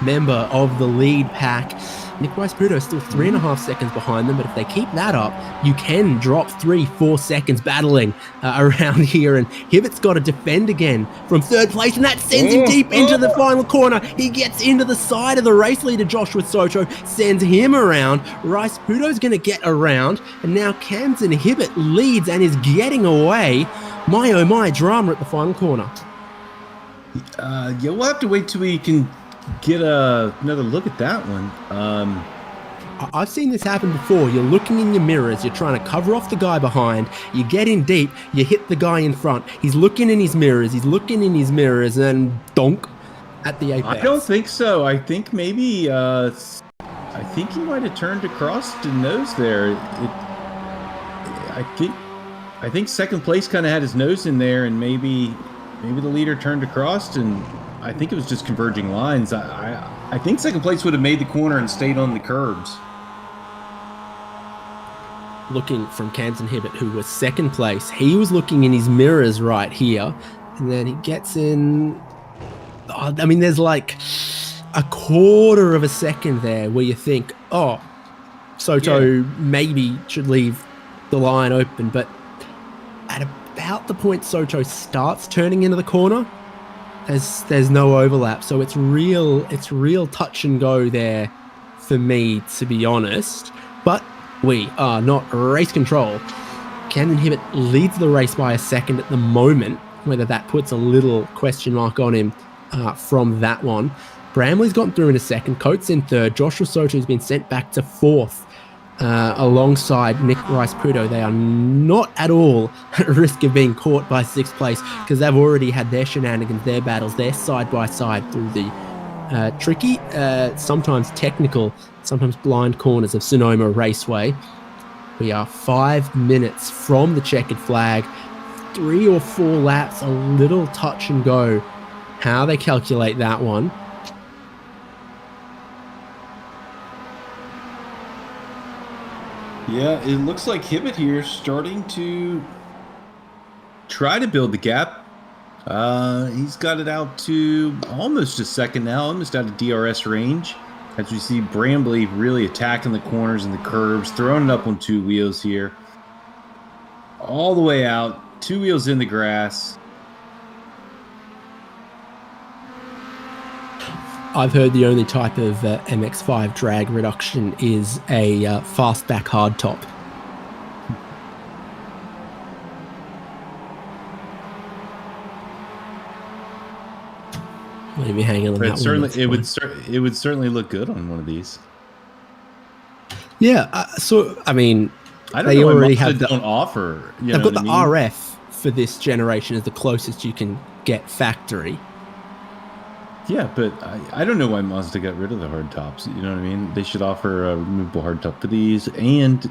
Speaker 1: member of the lead pack. Nick Rice Pudo is still 3.5 seconds behind them, but if they keep that up, you can drop 3-4 seconds battling around here, and Hibbett's got to defend again from 3rd place, and that sends him deep into the final corner. He gets into the side of the race leader, Joshua Soto, sends him around. Rice Pudo's going to get around, and now Camden Hibbett leads and is getting away. My oh my, drama at the final corner.
Speaker 2: We'll have to wait till we can get another look at that one.
Speaker 1: I've seen this happen before. You're looking in your mirrors, you're trying to cover off the guy behind, you get in deep, you hit the guy in front. He's looking in his mirrors, and donk at the apex.
Speaker 2: I don't think so. I think maybe I think he might have turned across to nose there. I think 2nd place kind of had his nose in there, and maybe the leader turned across, and I think it was just converging lines. I think 2nd place would have made the corner and stayed on the curbs.
Speaker 1: Looking from Camden Hibbett, who was 2nd place, he was looking in his mirrors right here, and then he gets in. There's like a 1/4 of a second there where you think, oh, Soto maybe should leave the line open, but at about the point Soto starts turning into the corner, there's no overlap, so it's real touch and go there for me, to be honest. But we are not race control. Camden Hibbett leads the race by a second at the moment. Whether that puts a little question mark on him from that one. Bramley's gotten through in a second. Coates in third. Joshua Soto's been sent back to fourth alongside Nick Rice-Puto. They are not at all at risk of being caught by sixth place because they've already had their shenanigans, their battles, their side-by-side through the tricky, sometimes technical, sometimes blind corners of Sonoma Raceway. We are 5 minutes from the checkered flag. 3 or 4 laps, a little touch and go. How they calculate that one.
Speaker 2: Yeah, it looks like Hibbett here starting to try to build the gap. He's got it out to almost a second now, almost out of DRS range. As we see Bramley really attacking the corners and the curves, throwing it up on 2 wheels here. All the way out, 2 wheels in the grass.
Speaker 1: I've heard the only type of MX-5 drag reduction is a fastback hardtop. Maybe hanging on that
Speaker 2: one. It would certainly look good on one of these.
Speaker 1: Yeah, so I mean,
Speaker 2: I don't know. Already have don't offer.
Speaker 1: They've got the RF for this generation is the closest you can get factory.
Speaker 2: Yeah, but I don't know why Mazda got rid of the hard tops. You know what I mean? They should offer a removable hard top for these, and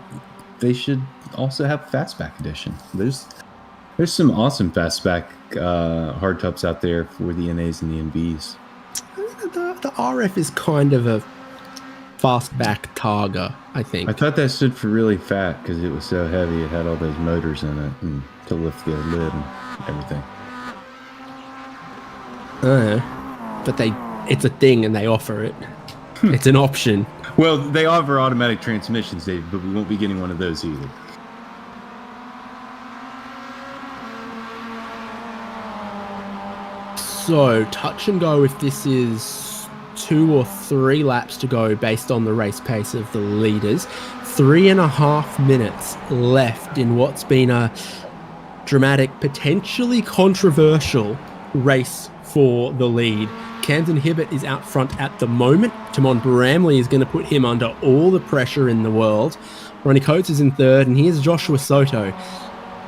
Speaker 2: they should also have fastback edition. There's some awesome fastback hard tops out there for the NAs and the NVs.
Speaker 1: The RF is kind of a fastback Targa, I think.
Speaker 2: I thought that stood for really fat because it was so heavy. It had all those motors in it and to lift the lid and everything.
Speaker 1: But it's a thing and they offer it. It's an option.
Speaker 2: Well, they offer automatic transmissions, Dave, but we won't be getting one of those either.
Speaker 1: So, touch and go if this is 2 or 3 laps to go based on the race pace of the leaders. 3.5 minutes left in what's been a dramatic, potentially controversial race for the lead. Camden Hibbett is out front at the moment. Timon Bramley is going to put him under all the pressure in the world. Ronnie Coates is in third, and here's Joshua Soto.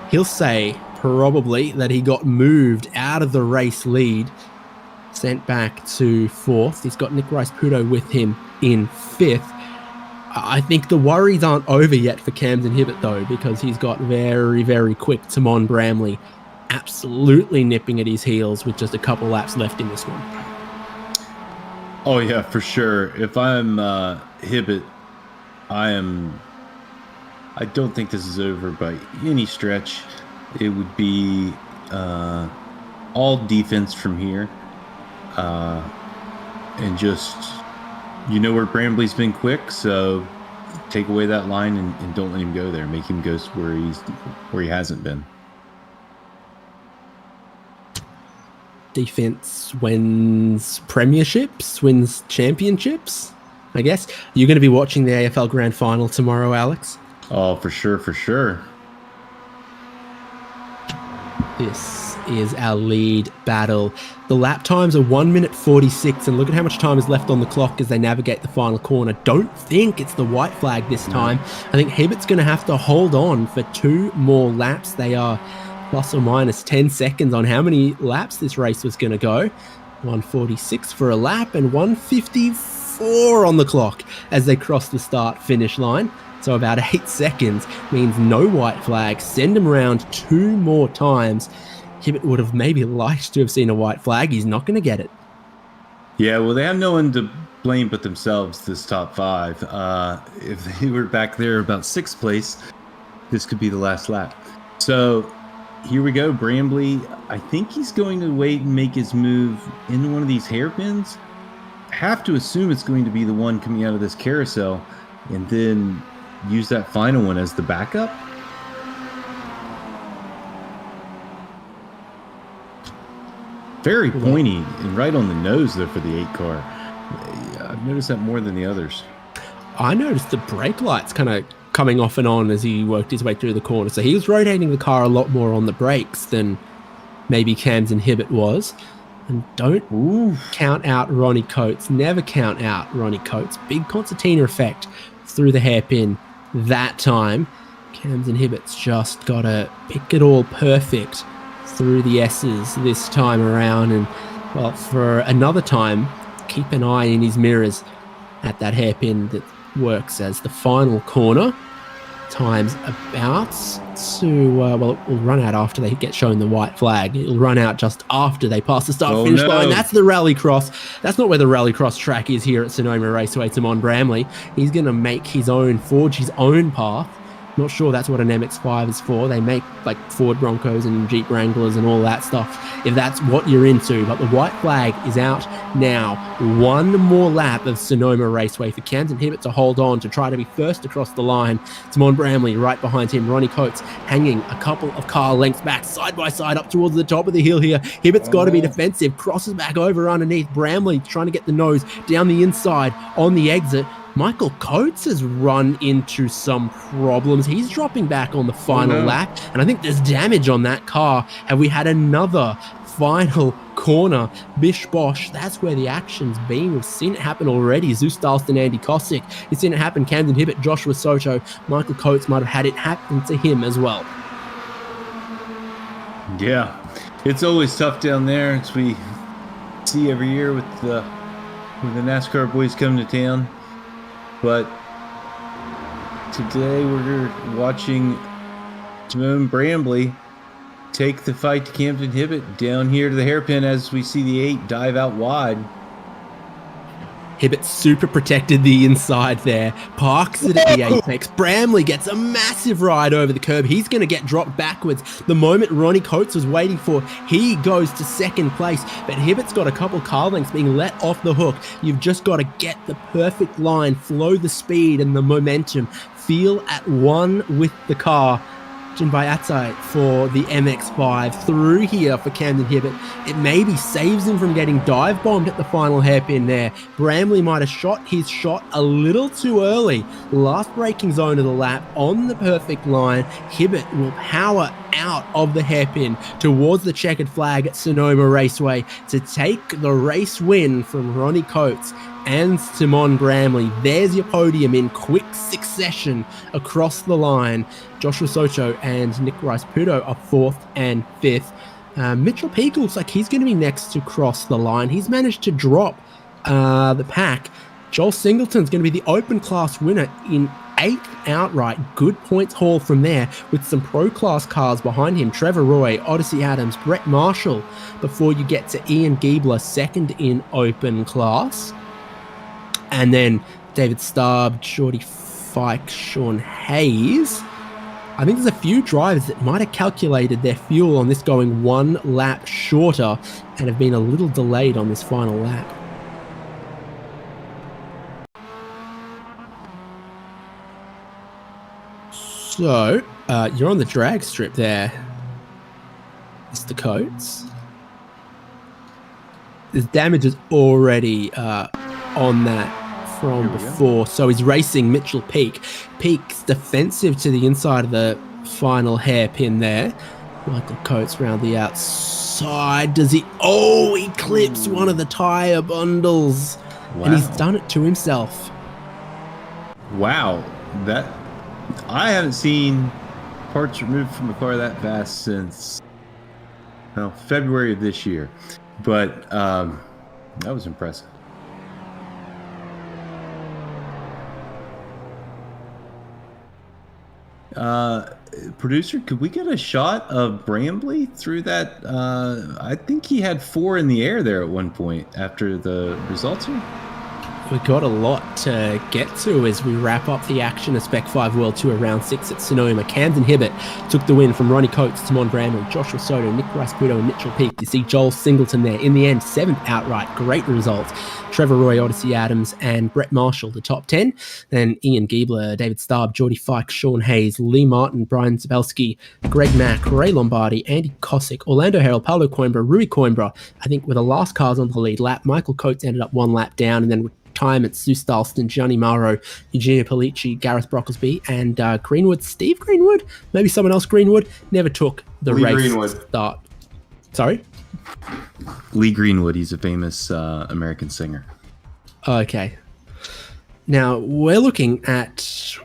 Speaker 1: He'll say probably that he got moved out of the race lead, sent back to fourth. He's got Nick Rice-Puto with him in fifth. I think the worries aren't over yet for Camden Hibbett, though, because he's got very, very quick Timon Bramley absolutely nipping at his heels with just a couple laps left in this one.
Speaker 2: Oh, yeah, for sure. If I'm Hibbett, I don't think this is over by any stretch. It would be all defense from here. And just, where Bramley's been quick, so take away that line and don't let him go there. Make him go where he hasn't been.
Speaker 1: Defense wins premierships, wins championships, I guess. You're going to be watching the AFL Grand Final tomorrow, Alex?
Speaker 2: Oh, for sure, for sure.
Speaker 1: This is our lead battle. The lap times are 1 minute 46, and look at how much time is left on the clock as they navigate the final corner. Don't think it's the white flag this time. I think Hibbett's going to have to hold on for 2 more laps. They are plus or minus 10 seconds on how many laps this race was going to go. 146 for a lap and 154 on the clock as they cross the start-finish line. So about 8 seconds means no white flag. Send him around 2 more times. Hibbett would have maybe liked to have seen a white flag. He's not going to get it.
Speaker 2: Yeah, well, they have no one to blame but themselves, this top 5. If they were back there about 6th place, this could be the last lap. So here we go. Bramley, I think he's going to wait and make his move into one of these hairpins. Have to assume it's going to be the one coming out of this carousel. And then use that final one as the backup? Very pointy and right on the nose there for the 8 car. I've noticed that more than the others.
Speaker 1: I noticed the brake lights kind of coming off and on as he worked his way through the corner. So he was rotating the car a lot more on the brakes than maybe Cam's Inhibit was. And don't count out Ronnie Coates. Never count out Ronnie Coates. Big concertina effect through the hairpin that time. Cam's Inhibit's just got to pick it all perfect through the S's this time around. And, well, for another time, keep an eye in his mirrors at that hairpin that works as the final corner. Time's about to, well, it will run out after they get shown the white flag. It'll run out just after they pass the start-finish line. That's the rallycross. That's not where the rallycross track is here at Sonoma Raceway. Simon Bramley, he's going to make his own, forge his own path. Not sure that's what an MX-5 is for. They make like Ford Broncos and Jeep Wranglers and all that stuff, if that's what you're into. But the white flag is out now. One more lap of Sonoma Raceway for Camden Hibbett to hold on to try to be first across the line. Simon Bramley right behind him. Ronnie Coates hanging a couple of car lengths back, side by side, up towards the top of the hill here. Hibbett's got to be defensive, crosses back over underneath. Bramley trying to get the nose down the inside on the exit. Michael Coates has run into some problems. He's dropping back on the final lap, and I think there's damage on that car. Have we had another final corner? Bish Bosh, that's where the action's been. We've seen it happen already. Zeus Dalston, Andy Kosick. We've seen it happen. Camden Hibbett, Joshua Soto. Michael Coates might have had it happen to him as well.
Speaker 2: Yeah, it's always tough down there, as we see every year with the NASCAR boys coming to town. But today we're watching Simone Bramley take the fight to Camden Hibbett down here to the hairpin as we see the 8 dive out wide.
Speaker 1: Hibbett super protected the inside there, parks it at the apex. Bramley gets a massive ride over the curb. He's going to get dropped backwards. The moment Ronnie Coates was waiting for, he goes to second place. But Hibbett's got a couple car lengths being let off the hook. You've just got to get the perfect line, flow the speed and the momentum, feel at one with the car. By Atsai for the MX-5 through here for Camden Hibbett. It maybe saves him from getting dive bombed at the final hairpin there. Bramley might have shot his shot a little too early. Last braking zone of the lap on the perfect line. Hibbett will power out of the hairpin towards the checkered flag at Sonoma Raceway to take the race win from Ronnie Coates and Simon Bramley. There's your podium in quick succession across the line. Joshua Soto and Nick Rice-Puto are 4th and 5th. Mitchell Peake looks like he's going to be next to cross the line. He's managed to drop the pack. Joel Singleton's going to be the open class winner in 8th outright. Good points haul from there with some pro class cars behind him. Trevor Roy, Odyssey Adams, Brett Marshall, before you get to Ian Giebler, 2nd in open class. And then David Starb, Jordy Fike, Sean Hayes. I think there's a few drivers that might have calculated their fuel on this going one lap shorter and have been a little delayed on this final lap. So, you're on the drag strip there, Mr. Coates. There's damages already on that from before. So he's racing Mitchell Peake. Peake's defensive to the inside of the final hairpin there. Michael Coates round the outside. Does he? Oh, he clips one of the tyre bundles. Wow. And he's done it to himself.
Speaker 2: Wow. That I haven't seen parts removed from a car that fast since February of this year. But that was impressive. Producer, could we get a shot of Bramley through that? I think he had 4 in the air there at one point after the results here.
Speaker 1: we've got a lot to get to as we wrap up the action of Spec-5 World Tour Round 6 at Sonoma. Camden Hibbett took the win from Ronnie Coates, Timon Bramley, Joshua Soto, Nick Rice-Puto and Mitchell Peake. You see Joel Singleton there. In the end, 7th outright. Great result. Trevor Roy, Odyssey Adams and Brett Marshall, the top 10. Then Ian Giebler, David Starb, Geordie Fike, Sean Hayes, Lee Martin, Brian Zabelski, Greg Mack, Ray Lombardi, Andy Kosick, Orlando Herald, Paolo Coimbra, Rui Coimbra. I think with the last cars on the lead lap, Michael Coates ended up 1 lap down, and then retirement, Sue Stylston, Gianni Mauro, Eugenio Polici, Gareth Brocklesby, and Greenwood, Steve Greenwood, maybe someone else Greenwood, never took the
Speaker 3: Lee
Speaker 1: race
Speaker 3: Greenwood.
Speaker 1: start. Sorry?
Speaker 2: Lee Greenwood, he's a famous American singer.
Speaker 1: Okay. Now, we're looking at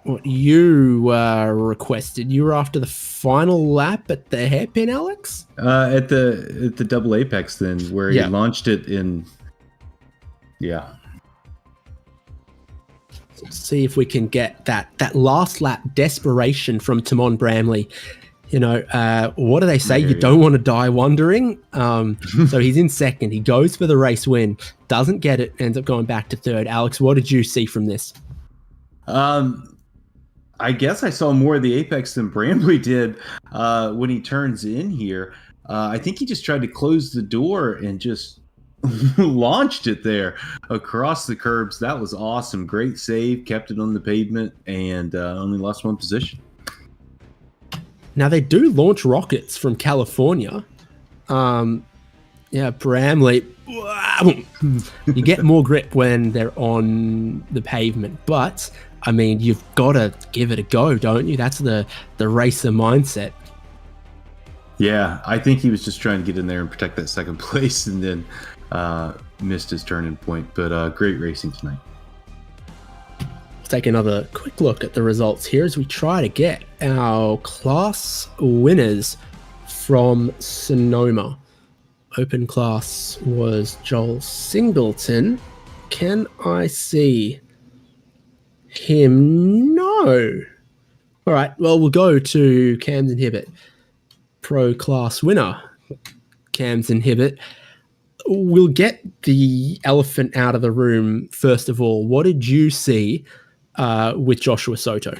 Speaker 1: what you requested. You were after the final lap at the hairpin, Alex?
Speaker 2: At the double apex then, where he launched it in... Yeah.
Speaker 1: Let's see if we can get that last lap desperation from Timon Bramley. You know, what do they say? You don't want to die wondering. So he's in second. He goes for the race win. Doesn't get it. Ends up going back to third. Alex, what did you see from this?
Speaker 2: I guess I saw more of the apex than Bramley did when he turns in here. I think he just tried to close the door and just launched it there across the curbs. That was awesome. Great save. Kept it on the pavement and only lost 1 position.
Speaker 1: Now, they do launch rockets from California. Bramley, you get more grip when they're on the pavement. But, I mean, you've got to give it a go, don't you? That's the racer mindset.
Speaker 2: Yeah, I think he was just trying to get in there and protect that second place and then missed his turning point. But great racing tonight.
Speaker 1: Take another quick look at the results here as we try to get our class winners from Sonoma. Open class was Joel Singleton. Can I see him? No. All right, well, we'll go to Camden Hibbett. Pro class winner, Camden Hibbett. We'll get the elephant out of the room first of all. What did you see with Joshua Soto?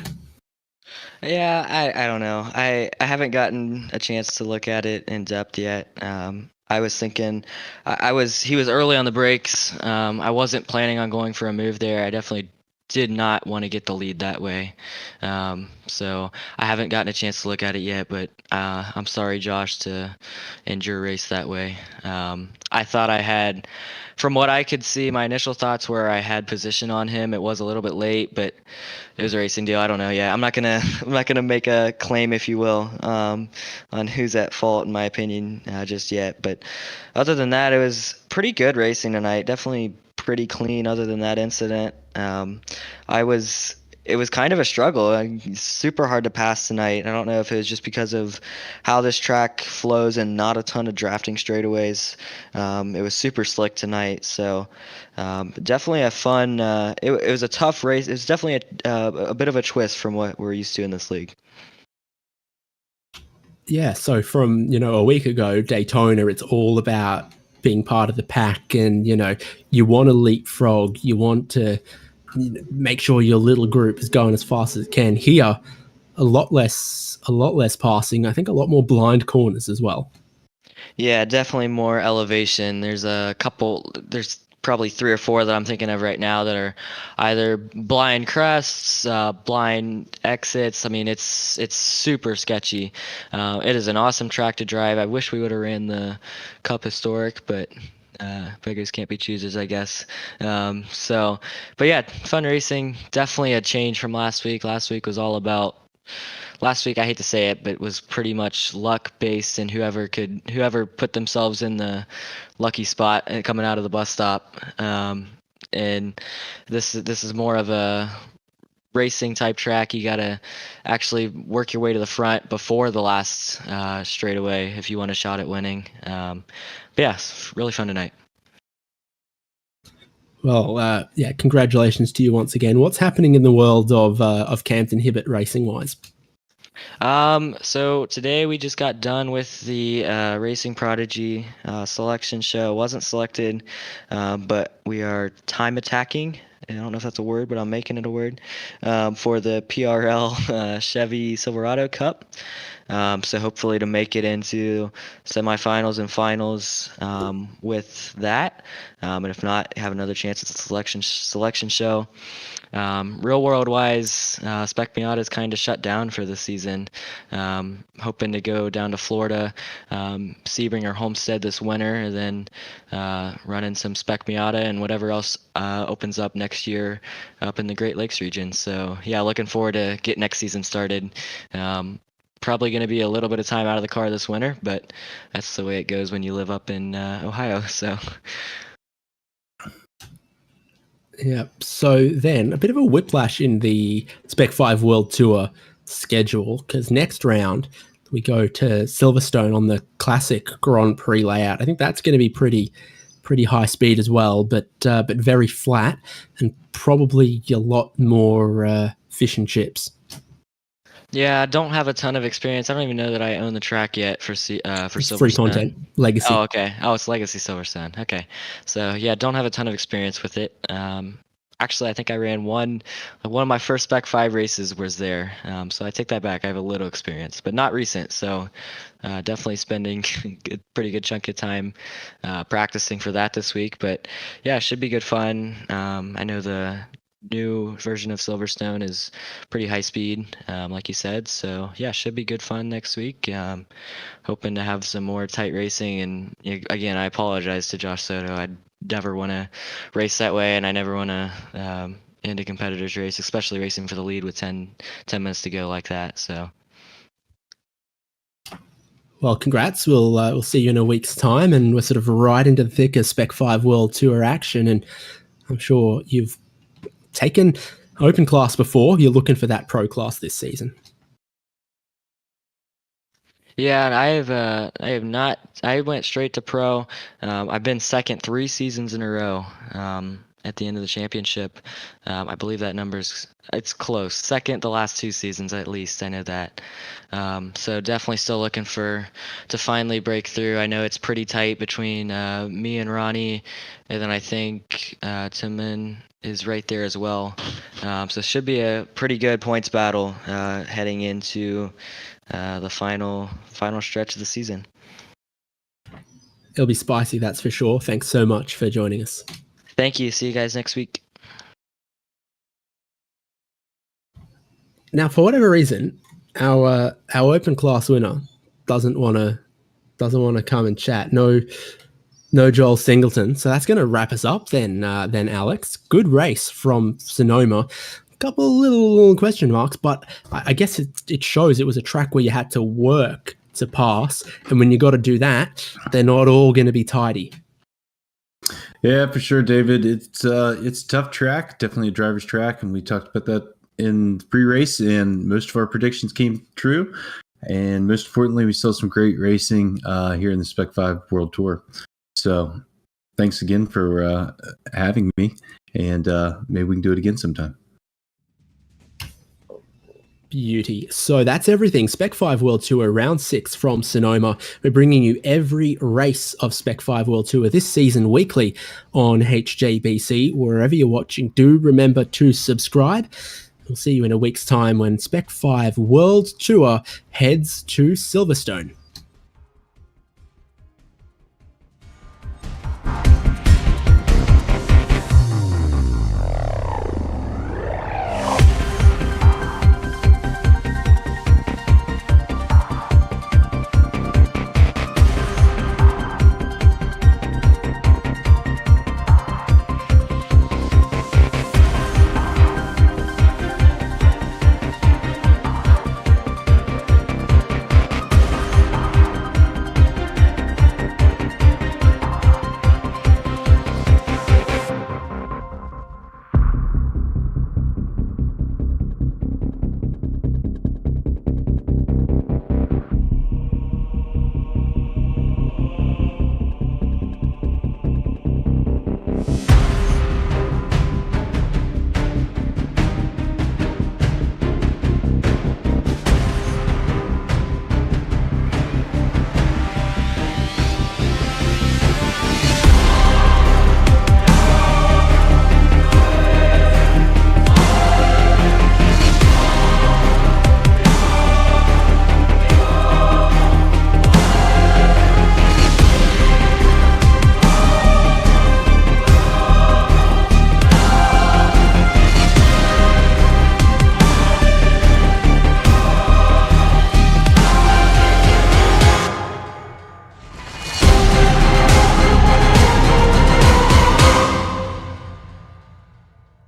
Speaker 4: Yeah, I don't know. I haven't gotten a chance to look at it in depth yet. I was thinking he was early on the brakes. I wasn't planning on going for a move there. I definitely did not want to get the lead that way. So I haven't gotten a chance to look at it yet, but I'm sorry, Josh, to end your race that way. I thought I had, from what I could see, my initial thoughts were I had position on him. It was a little bit late, but it was a racing deal. I don't know. Yeah, I'm not gonna make a claim, if you will, on who's at fault, in my opinion, just yet. But other than that, it was pretty good racing tonight. Definitely pretty clean other than that incident. It was kind of a struggle. Super hard to pass tonight. I don't know if it was just because of how this track flows and not a ton of drafting straightaways. It was super slick tonight. So definitely a fun, it was a tough race. It was definitely a bit of a twist from what we're used to in this league.
Speaker 1: Yeah, so from, a week ago, Daytona, it's all about being part of the pack and, you want to leapfrog, you want to make sure your little group is going as fast as it can. Here, a lot less passing. I think a lot more blind corners as well.
Speaker 4: Yeah, definitely more elevation. There's probably 3 or 4 that I'm thinking of right now that are either blind crests, blind exits. I mean, it's super sketchy. It is an awesome track to drive. I wish we would have ran the Cup Historic, but beggars can't be choosers, I guess. But yeah, fun racing. Definitely a change from last week. Last week, I hate to say it, but it was pretty much luck based, and whoever put themselves in the lucky spot coming out of the bus stop. And this is more of a racing type track. You gotta actually work your way to the front before the last straightaway if you want a shot at winning. But yeah, it's really fun tonight.
Speaker 1: Well, congratulations to you once again. What's happening in the world of Camden Hibbett racing wise?
Speaker 4: So today we just got done with the Racing Prodigy selection show. Wasn't selected, but we are time attacking. I don't know if that's a word, but I'm making it a word for the PRL Chevy Silverado Cup. So hopefully to make it into semifinals and finals with that, and if not, have another chance at the selection show. Real world wise, Spec Miata is kind of shut down for this season. Hoping to go down to Florida, Sebring or Homestead this winter, and then running some Spec Miata and whatever else opens up next year up in the Great Lakes region. So yeah, looking forward to get next season started. Probably going to be a little bit of time out of the car this winter, but that's the way it goes when you live up in Ohio. So.
Speaker 1: Yeah. So then a bit of a whiplash in the Spec-5 World Tour schedule, because next round we go to Silverstone on the classic Grand Prix layout. I think that's going to be pretty high speed as well, but very flat and probably a lot more fish and chips.
Speaker 4: Yeah, I don't have a ton of experience. I don't even know that I own the track yet for Silverstone.
Speaker 1: Free content, Legacy.
Speaker 4: Oh, okay. Oh, it's Legacy Silverstone. Okay. So yeah, don't have a ton of experience with it. Actually, I think I ran one of my first Spec-5 races was there. So I take that back. I have a little experience, but not recent. So definitely spending a pretty good chunk of time practicing for that this week. But yeah, it should be good fun. I know the new version of Silverstone is pretty high speed, like you said. So yeah, should be good fun next week. Hoping to have some more tight racing. And again, I apologize to Josh Soto. I never want to race that way, and I never want to end a competitor's race, especially racing for the lead with 10 minutes to go like that. So.
Speaker 1: Well, congrats. We'll see you in a week's time, and we're sort of right into the thick of Spec-5 World Tour action. And I'm sure you've taken open class before. You're looking for that pro class this season.
Speaker 4: Yeah, and I have not. I went straight to pro. I've been second 3 seasons in a row. At the end of the championship, I believe that it's close. Second the last 2 seasons at least. I know that. So definitely still looking to finally break through. I know it's pretty tight between me and Ronnie, and then I think Timon is right there as well. So it should be a pretty good points battle heading into the final stretch of the season.
Speaker 1: It'll be spicy, that's for sure. Thanks so much for joining us.
Speaker 4: Thank you. See you guys next week.
Speaker 1: Now, for whatever reason, our open class winner doesn't want to come and chat. No Joel Singleton. So that's going to wrap us up then, Alex. Good race from Sonoma. A couple little question marks, but I guess it shows it was a track where you had to work to pass. And when you got to do that, they're not all going to be tidy.
Speaker 2: Yeah, for sure, David. It's a tough track, definitely a driver's track, and we talked about that in the pre-race, and most of our predictions came true. And most importantly, we saw some great racing here in the Spec-5 World Tour. So thanks again for having me, and maybe we can do it again sometime.
Speaker 1: Beauty. So that's everything. Spec-5 World Tour Round 6 from Sonoma. We're bringing you every race of Spec-5 World Tour this season weekly on HJBC. Wherever you're watching, do remember to subscribe. We'll see you in a week's time when Spec-5 World Tour heads to Silverstone.